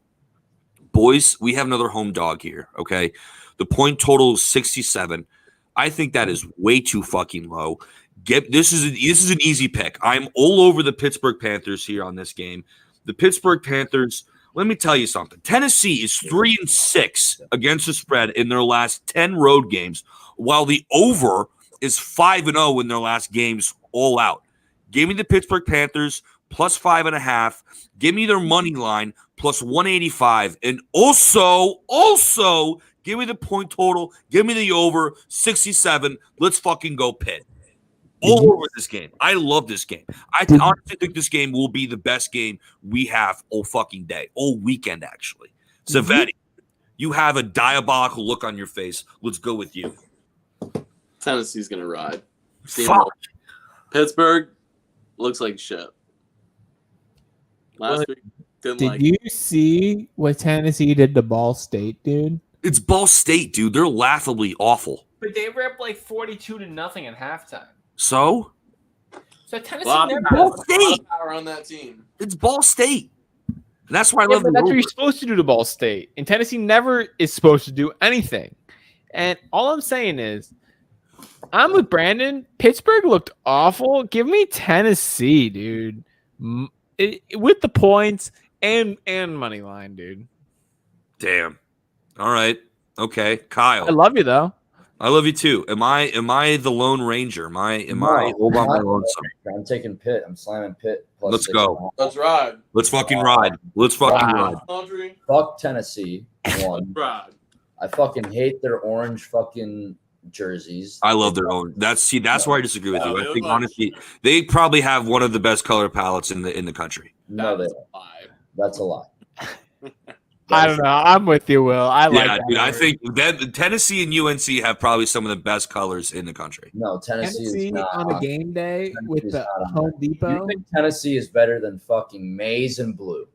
Speaker 1: Boys, we have another home dog here. Okay, the point total is 67. I think that is way too fucking low. This is an easy pick. I'm all over the Pittsburgh Panthers here on this game. The Pittsburgh Panthers, let me tell you something. Tennessee is 3-6 against the spread in their last 10 road games, while the over is 5-0 in their last games all out. Give me the Pittsburgh Panthers plus 5.5. Give me their money line plus 185. And also give me the point total. Give me the over 67. Let's fucking go Pitt. All over this game. I love this game. I honestly think this game will be the best game we have all fucking day, all weekend, actually. Savetti, you have a diabolical look on your face. Let's go with you.
Speaker 2: Tennessee's gonna ride.
Speaker 1: Fuck.
Speaker 2: Pittsburgh looks like shit. Last week
Speaker 3: Did you see what Tennessee did to Ball State, dude?
Speaker 1: It's Ball State, dude. They're laughably awful.
Speaker 3: But they were up like 42-0 at halftime.
Speaker 1: So
Speaker 3: Tennessee
Speaker 2: never
Speaker 1: Ball State.
Speaker 2: power on that team.
Speaker 1: It's Ball State. And that's why I love
Speaker 3: that's what you're supposed to do to Ball State. And Tennessee never is supposed to do anything. And all I'm saying is, I'm with Brandon. Pittsburgh looked awful. Give me Tennessee, dude. With the points and money line, dude.
Speaker 1: Damn. All right. Okay, Kyle.
Speaker 3: I love you though.
Speaker 1: I love you too. Am I the Lone Ranger? Am I all by my lonesome?
Speaker 4: I'm taking Pitt. I'm slamming Pitt.
Speaker 1: Let's go.
Speaker 2: Let's ride.
Speaker 1: Let's fucking ride. Let's fucking ride.
Speaker 2: Country.
Speaker 4: Fuck Tennessee. One.
Speaker 2: Ride.
Speaker 4: I fucking hate their orange fucking jerseys.
Speaker 1: I love their own. That's where I disagree with you. I think honestly, they probably have one of the best color palettes in the country.
Speaker 4: No, they don't. That's a lie.
Speaker 3: I don't know. I'm with you, Will. I like that.
Speaker 1: Dude, I think that Tennessee and UNC have probably some of the best colors in the country.
Speaker 4: No, Tennessee is not,
Speaker 3: on a game day with the Home Depot.
Speaker 4: You think Tennessee is better than fucking maize and blue?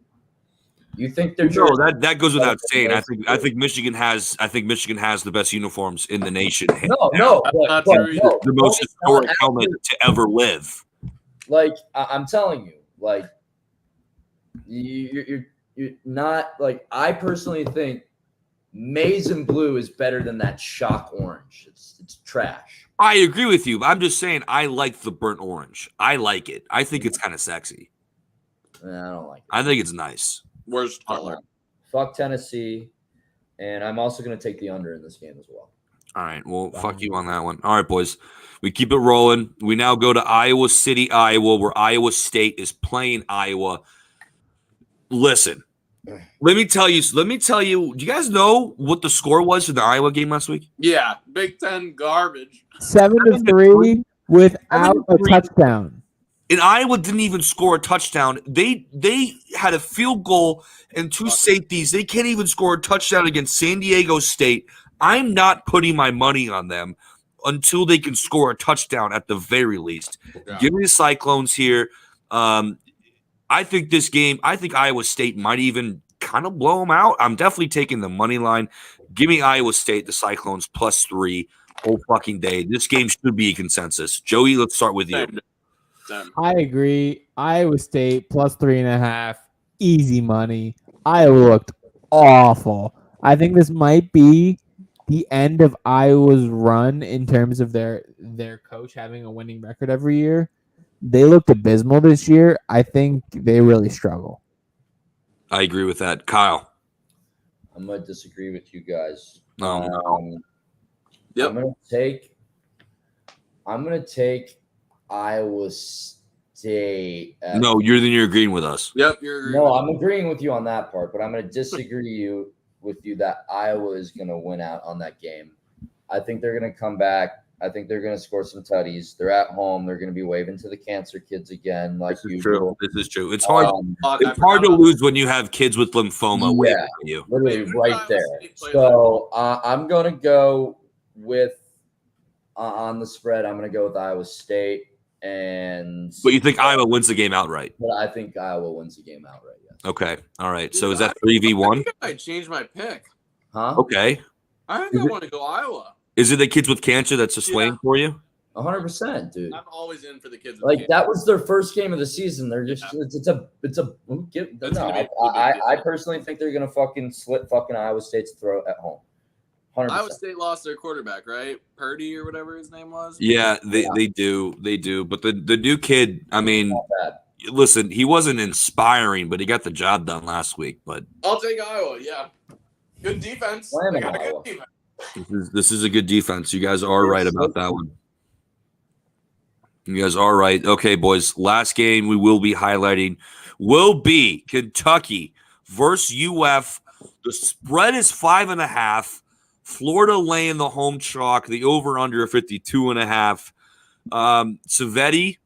Speaker 4: You think they're
Speaker 1: no? That goes without saying. I think Michigan has the best uniforms in the nation.
Speaker 4: No,
Speaker 1: the most historic helmet to ever live.
Speaker 4: Like I'm telling you, like you're not like I personally think maize and blue is better than that shock orange. It's trash.
Speaker 1: I agree with you, but I'm just saying I like the burnt orange. I like it. I think it's kind of sexy.
Speaker 4: I don't like it.
Speaker 1: I think it's nice.
Speaker 2: Worst color.
Speaker 4: Fuck Tennessee, and I'm also going to take the under in this game as well.
Speaker 1: All right, well, fuck you on that one. All right, boys, we keep it rolling. We now go to Iowa City, Iowa, where Iowa State is playing Iowa. Listen, let me tell you. Do you guys know what the score was for the Iowa game last week?
Speaker 2: Yeah, Big Ten garbage.
Speaker 3: 7-3 without a touchdown.
Speaker 1: And Iowa didn't even score a touchdown. They had a field goal and two safeties. They can't even score a touchdown against San Diego State. I'm not putting my money on them until they can score a touchdown at the very least. Yeah. Give me the Cyclones here. I think Iowa State might even kind of blow them out. I'm definitely taking the money line. Give me Iowa State, the Cyclones, +3 whole fucking day. This game should be a consensus. Joey, let's start with you.
Speaker 3: I agree. Iowa State +3.5. Easy money. Iowa looked awful. I think this might be the end of Iowa's run in terms of their coach having a winning record every year. They looked abysmal this year. I think they really struggle.
Speaker 1: I agree with that. Kyle.
Speaker 4: I'm going to disagree with you guys.
Speaker 1: No.
Speaker 2: Yep.
Speaker 4: I'm going to take Iowa State.
Speaker 1: No, you're agreeing with us.
Speaker 2: Yep, you're agreeing.
Speaker 4: No, I'm agreeing with you on that part, but I'm going to disagree with you that Iowa is going to win out on that game. I think they're going to come back. I think they're going to score some tutties. They're at home. They're going to be waving to the cancer kids again, like usual.
Speaker 1: This is true. It's hard. It's hard to lose when you have kids with lymphoma waving at you.
Speaker 4: Literally right there. So I'm going to go with on the spread. I'm going to go with Iowa State. But
Speaker 1: you think Iowa wins the game outright?
Speaker 4: But I think Iowa wins the game outright. Yes.
Speaker 1: Okay. All right. So is that 3v1?
Speaker 2: I changed my pick.
Speaker 4: Huh?
Speaker 1: Okay.
Speaker 2: I think I want to go Iowa.
Speaker 1: Is it the kids with cancer that's a swing for you?
Speaker 4: 100%, dude.
Speaker 2: I'm always in for the kids.
Speaker 4: Like that was their first game of the season. They're just I personally think they're gonna fucking slit fucking Iowa State's throat at home. 100%.
Speaker 2: Iowa State lost their quarterback, right? Purdy or whatever his name was.
Speaker 1: Yeah, they do. But the new kid, I mean, listen, he wasn't inspiring, but he got the job done last week. But
Speaker 2: I'll take Iowa. Yeah, good defense. They got a good defense.
Speaker 1: This is a good defense. You guys are right about that one. You guys are right. Okay, boys. Last game we will be highlighting will be Kentucky versus UF. The spread is 5.5. Florida laying the home chalk. The over/under 52.5. Savetti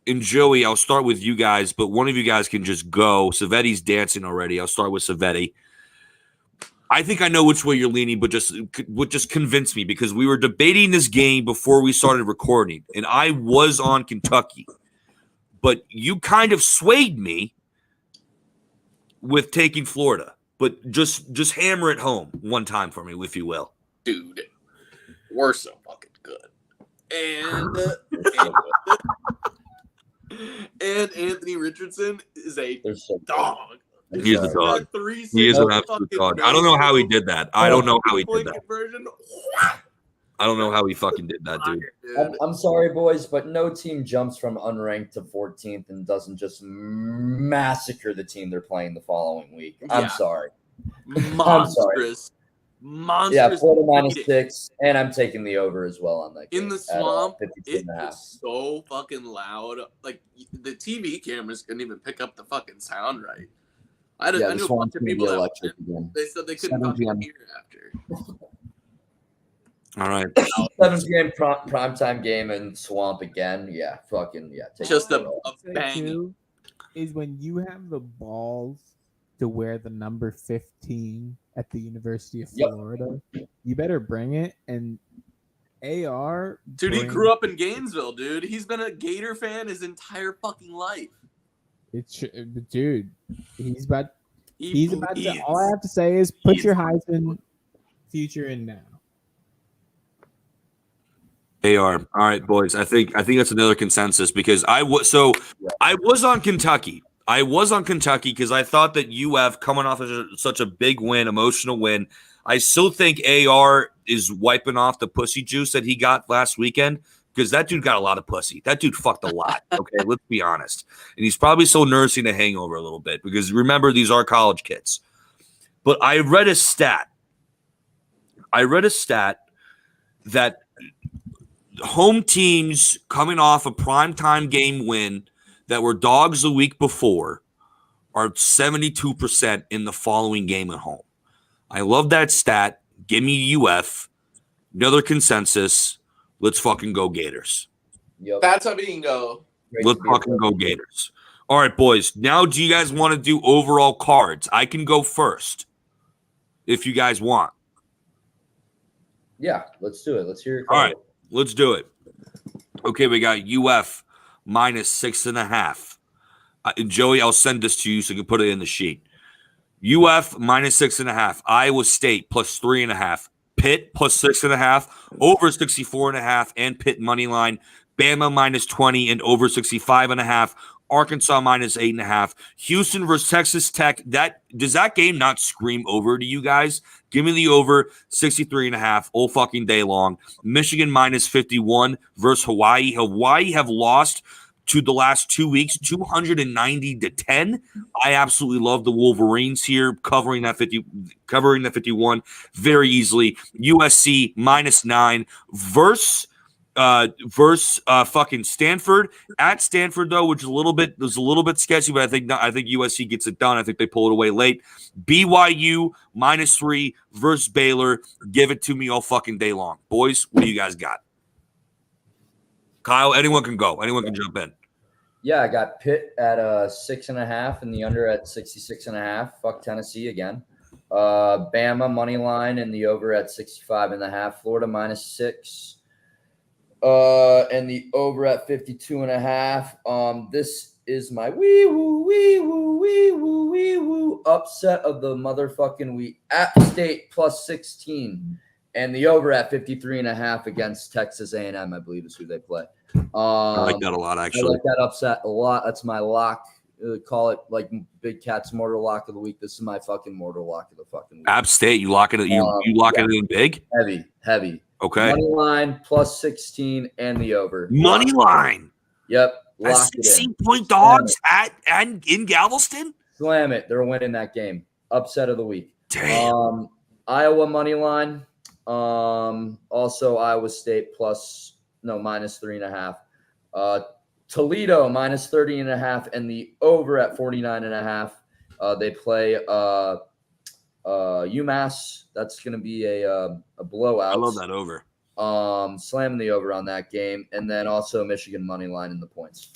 Speaker 1: and Joey, I'll start with you guys, but one of you guys can just go. Savetti's dancing already. I'll start with Savetti. I think I know which way you're leaning, but just convince me because we were debating this game before we started recording, and I was on Kentucky, but you kind of swayed me with taking Florida. But just hammer it home one time for me, if you will.
Speaker 2: Dude, we're so fucking good. And Anthony Richardson is a dog.
Speaker 1: He's a dog. He is an absolute dog. I don't know how he did that. Conversion. I don't know how he fucking did that, dude.
Speaker 4: I'm sorry, boys, but no team jumps from unranked to 14th and doesn't just massacre the team they're playing the following week. I'm sorry.
Speaker 2: Monstrous. Monstrous.
Speaker 4: Yeah, Florida -6, and I'm taking the over as well on that game.
Speaker 2: In the swamp,
Speaker 4: at,
Speaker 2: it was so fucking loud. Like, the TV cameras couldn't even pick up the fucking sound right. I knew a bunch of people that went. They said they couldn't fucking hear after.
Speaker 1: All right.
Speaker 4: 7 p.m. primetime game in Swamp again. Yeah, fucking yeah.
Speaker 2: Just a bang.
Speaker 3: Is when you have the balls to wear the number 15 at the University of Florida, you better bring it. And AR,
Speaker 2: dude, he grew up in Gainesville, dude. He's been a Gator fan his entire fucking life.
Speaker 3: Dude, he's about to. All I have to say is put your Heisman future in now.
Speaker 1: AR. All right, boys. I think that's another consensus because I was on Kentucky. I was on Kentucky because I thought that UF coming off of such a big win, emotional win. I still think AR is wiping off the pussy juice that he got last weekend because that dude got a lot of pussy. That dude fucked a lot. Okay, let's be honest. And he's probably still nursing a hangover a little bit because remember, these are college kids. But I read a stat that home teams coming off a primetime game win that were dogs the week before are 72% in the following game at home. I love that stat. Give me UF. Another consensus. Let's fucking go Gators.
Speaker 2: Yep. That's a bingo.
Speaker 1: Let's fucking go Gators. All right, boys. Now, do you guys want to do overall cards? I can go first if you guys want.
Speaker 4: Yeah, let's do it. Let's hear it.
Speaker 1: All right, let's do it. Okay, we got UF -6.5. Joey, I'll send this to you so you can put it in the sheet. UF -6.5. Iowa State +3.5. Pitt +6.5. Over 64.5 and Pitt money line. Bama -20 and over 65.5. Arkansas -8.5. Houston versus Texas Tech. Does that game not scream over to you guys? Give me the over 63.5 all fucking day long. Michigan -51 versus Hawaii. Hawaii have lost to the last 2 weeks, 290-10. I absolutely love the Wolverines here, covering that 51 very easily. USC -9 versus fucking Stanford at Stanford though, which is a little bit sketchy, but I think USC gets it done. I think they pull it away late. BYU -3 versus Baylor. Give it to me all fucking day long, boys. What do you guys got? Kyle, anyone can go. Anyone can jump in.
Speaker 4: Yeah, I got Pitt at 6.5 and the under at 66.5. Fuck Tennessee again. Bama money line and the over at 65.5. Florida -6. And the over at 52.5. This is my wee woo upset of the motherfucking week. App State +16 and the over at 53.5 against Texas A&M, I believe is who they play.
Speaker 1: I like that a lot, actually.
Speaker 4: I like that upset a lot. That's my lock. Call it like Big Cat's mortar lock of the week. This is my fucking mortar lock of the fucking week.
Speaker 1: App State, you lock it. You lock it in big.
Speaker 4: Heavy.
Speaker 1: Okay.
Speaker 4: Money line +16 and the over.
Speaker 1: Money line.
Speaker 4: Yep.
Speaker 1: At 16-point dogs and in Galveston.
Speaker 4: Slam it. They're winning that game. Upset of the week.
Speaker 1: Damn.
Speaker 4: Iowa money line. Also Iowa State -3.5. Toledo -30.5 and the over at 49.5. They play UMass. That's going to be a blowout.
Speaker 1: I love that over.
Speaker 4: Slamming the over on that game, and then also Michigan money line in the points.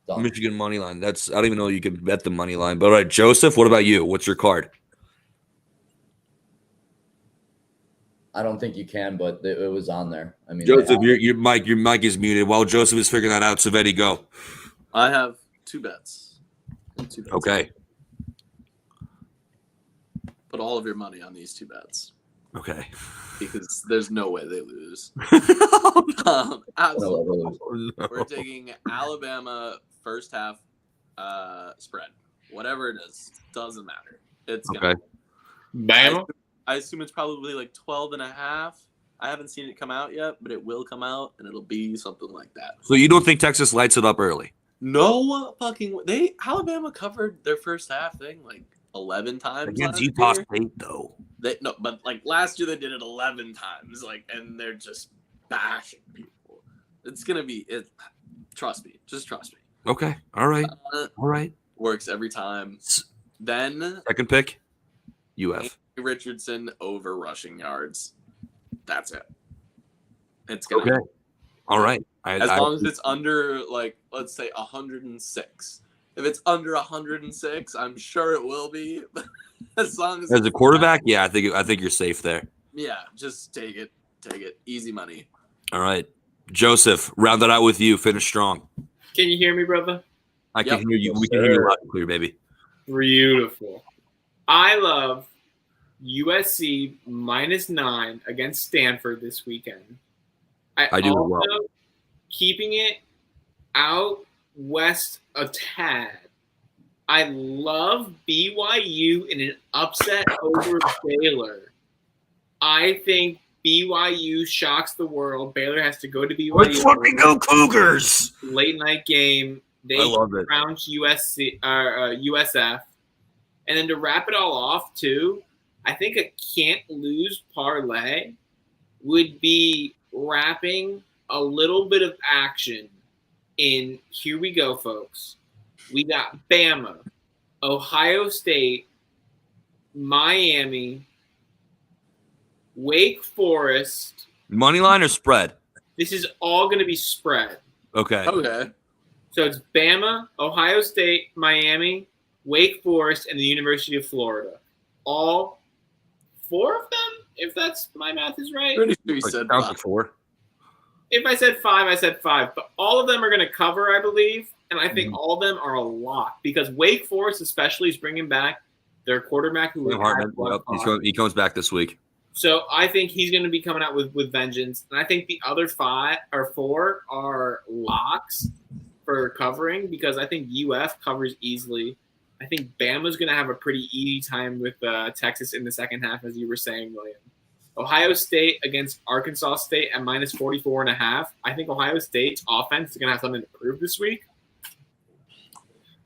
Speaker 4: Done.
Speaker 1: Michigan money line. I don't even know you can bet the money line. But all right, Joseph, what about you? What's your card?
Speaker 4: I don't think you can, but it was on there. I mean,
Speaker 1: Joseph, your mic is muted. While Joseph is figuring that out, Savetti, go.
Speaker 2: I have two bets.
Speaker 1: Okay.
Speaker 2: Put all of your money on these two bets.
Speaker 1: Okay.
Speaker 2: Because there's no way they lose. Absolutely. We're taking Alabama first half spread. Whatever it is, doesn't matter. It's
Speaker 1: okay.
Speaker 2: Bama. I assume it's probably like 12.5. I haven't seen it come out yet, but it will come out, and it'll be something like that.
Speaker 1: So you don't think Texas lights it up early?
Speaker 2: No fucking Alabama covered their first half thing like 11 times
Speaker 1: Against
Speaker 2: last
Speaker 1: Utah
Speaker 2: year.
Speaker 1: State, though.
Speaker 2: But like last year they did it 11 times, like, and they're just bashing people. It's gonna be it. Trust me, just trust me.
Speaker 1: Okay, all right.
Speaker 2: Works every time. Then
Speaker 1: Second pick, UF.
Speaker 2: Anthony Richardson over rushing yards. That's it. It's gonna happen.
Speaker 1: All right.
Speaker 2: As long as it's under, like, let's say 106. If it's under 106, I'm sure it will be. As long as
Speaker 1: a quarterback, yeah, I think you're safe there.
Speaker 2: Yeah, just take it. Easy money.
Speaker 1: All right, Joseph, round it out with you. Finish strong.
Speaker 6: Can you hear me, brother?
Speaker 1: I can hear you. We can hear you loud and clear, baby.
Speaker 6: Beautiful. I love USC -9 against Stanford this weekend.
Speaker 1: I do
Speaker 6: also,
Speaker 1: well.
Speaker 6: Keeping it out west a tad. I love BYU in an upset over Baylor. I think BYU shocks the world. Baylor has to go to BYU.
Speaker 1: Let's fucking go Cougars!
Speaker 6: Late night game. They trounced USF. And then to wrap it all off, too, I think a can't lose parlay would be wrapping a little bit of action in, here we go, folks. We got Bama, Ohio State, Miami, Wake Forest.
Speaker 1: Money line or spread?
Speaker 6: This is all going to be spread.
Speaker 1: Okay.
Speaker 6: So it's Bama, Ohio State, Miami, Wake Forest, and the University of Florida. All 4 of them, if that's my math is right.
Speaker 2: Pretty sure you said
Speaker 1: Sounds like 4.
Speaker 6: If I said 5, I said 5. But all of them are going to cover, I believe. And I think all of them are a lock because Wake Forest especially is bringing back their quarterback who
Speaker 1: he comes back this week.
Speaker 6: So I think he's going to be coming out with vengeance. And I think the other 5 or 4 are locks for covering because I think UF covers easily. I think Bama's going to have a pretty easy time with Texas in the second half, as you were saying, William. Ohio State against Arkansas State at -44.5. I think Ohio State's offense is going to have something to prove this week.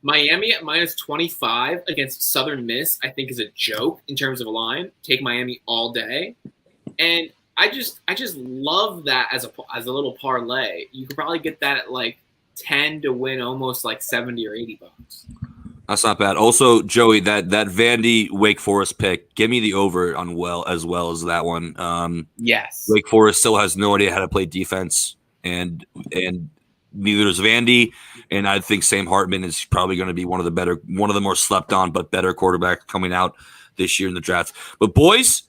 Speaker 6: Miami at -25 against Southern Miss, I think, is a joke in terms of a line. Take Miami all day, and I just love that as a little parlay. You could probably get that at like 10 to win almost like $70 or $80.
Speaker 1: That's not bad. Also, Joey, that Vandy Wake Forest pick, give me the over on as well as that one.
Speaker 6: Yes.
Speaker 1: Wake Forest still has no idea how to play defense, and neither does Vandy. And I think Sam Hartman is probably going to be one of the more slept on but better quarterbacks coming out this year in the draft. But boys,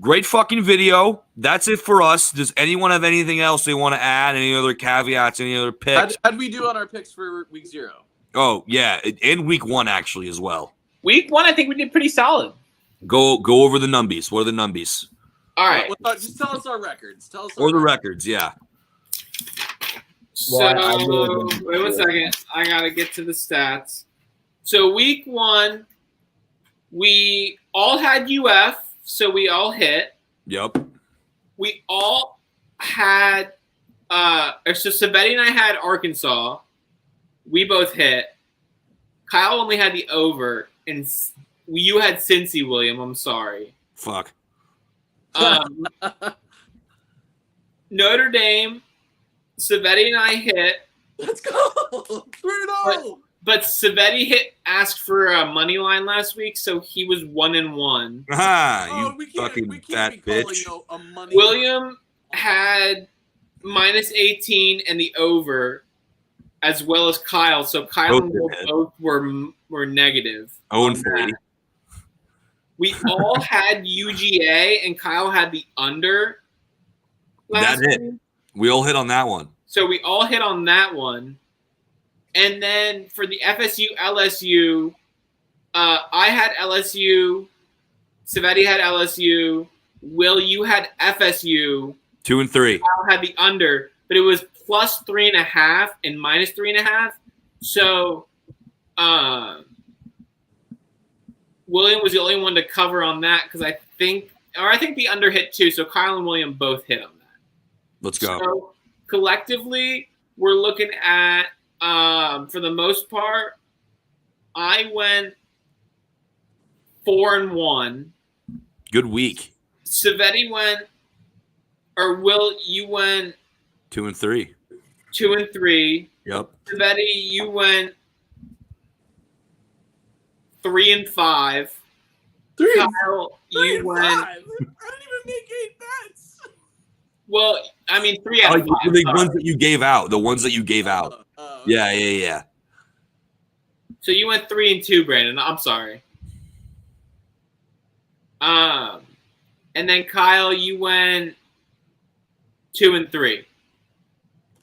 Speaker 1: great fucking video. That's it for us. Does anyone have anything else they want to add? Any other caveats? Any other picks?
Speaker 2: How'd we do on our picks for week 0?
Speaker 1: Oh yeah, and week 1 actually as well.
Speaker 6: Week 1, I think we did pretty solid.
Speaker 1: Go over the numbies. What are the numbies?
Speaker 6: All right.
Speaker 2: Just tell us our records.
Speaker 1: Records, yeah.
Speaker 6: So, wait 1 second. I got to get to the stats. So, week 1, we all had UF, so we all hit.
Speaker 1: Yep.
Speaker 6: We all had so Savetti and I had Arkansas. We both hit. Kyle only had the over, and you had Cincy, William. I'm sorry.
Speaker 1: Fuck.
Speaker 6: Notre Dame, Savetti and I hit.
Speaker 2: Let's go. Bruno.
Speaker 6: But Savetti asked for a money line last week, so he was 1-1.
Speaker 1: You fucking fat bitch.
Speaker 6: William had -18 and the over, as well as Kyle. So Kyle and both were negative.
Speaker 1: 0-3.
Speaker 6: We all had UGA, and Kyle had the under.
Speaker 1: That hit. We all hit on that one.
Speaker 6: So we all hit on that one. And then for the FSU LSU, I had LSU. Savetti had LSU. Will, you had FSU.
Speaker 1: 2 and 3.
Speaker 6: Kyle had the under, but it was +3.5 and -3.5. So William was the only one to cover on that because I think or I think the under hit too. So Kyle and William both hit on that.
Speaker 1: Let's go.
Speaker 6: So collectively, we're looking at, for the most part, I went 4-1.
Speaker 1: Good week.
Speaker 6: Savetti went, or Will, you went
Speaker 1: 2-3.
Speaker 6: 2-3.
Speaker 1: Yep.
Speaker 6: Savetti, you went 3-5. Kyle, you went.
Speaker 2: I didn't even make 8 bets.
Speaker 6: Well, I mean, 3 out of 5.
Speaker 1: The ones that you gave out. The ones that you gave out.
Speaker 2: Okay.
Speaker 1: Yeah.
Speaker 6: So you went 3-2, Brandon. I'm sorry. And then Kyle, you went 2-3.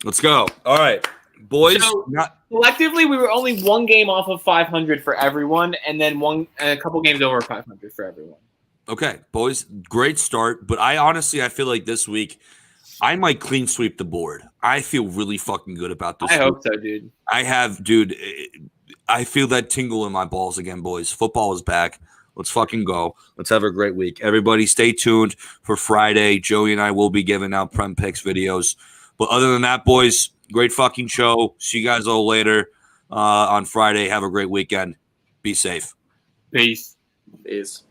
Speaker 1: Let's go. All right, boys.
Speaker 6: So collectively, we were only one game off of 500 for everyone, and then a couple games over 500 for everyone.
Speaker 1: Okay, boys. Great start, but I feel like this week I might clean sweep the board. I feel really fucking good about this.
Speaker 6: I hope so, dude.
Speaker 1: I feel that tingle in my balls again, boys. Football is back. Let's fucking go. Let's have a great week. Everybody stay tuned for Friday. Joey and I will be giving out Prem Picks videos. But other than that, boys, great fucking show. See you guys all later on Friday. Have a great weekend. Be safe.
Speaker 6: Peace.
Speaker 2: Peace.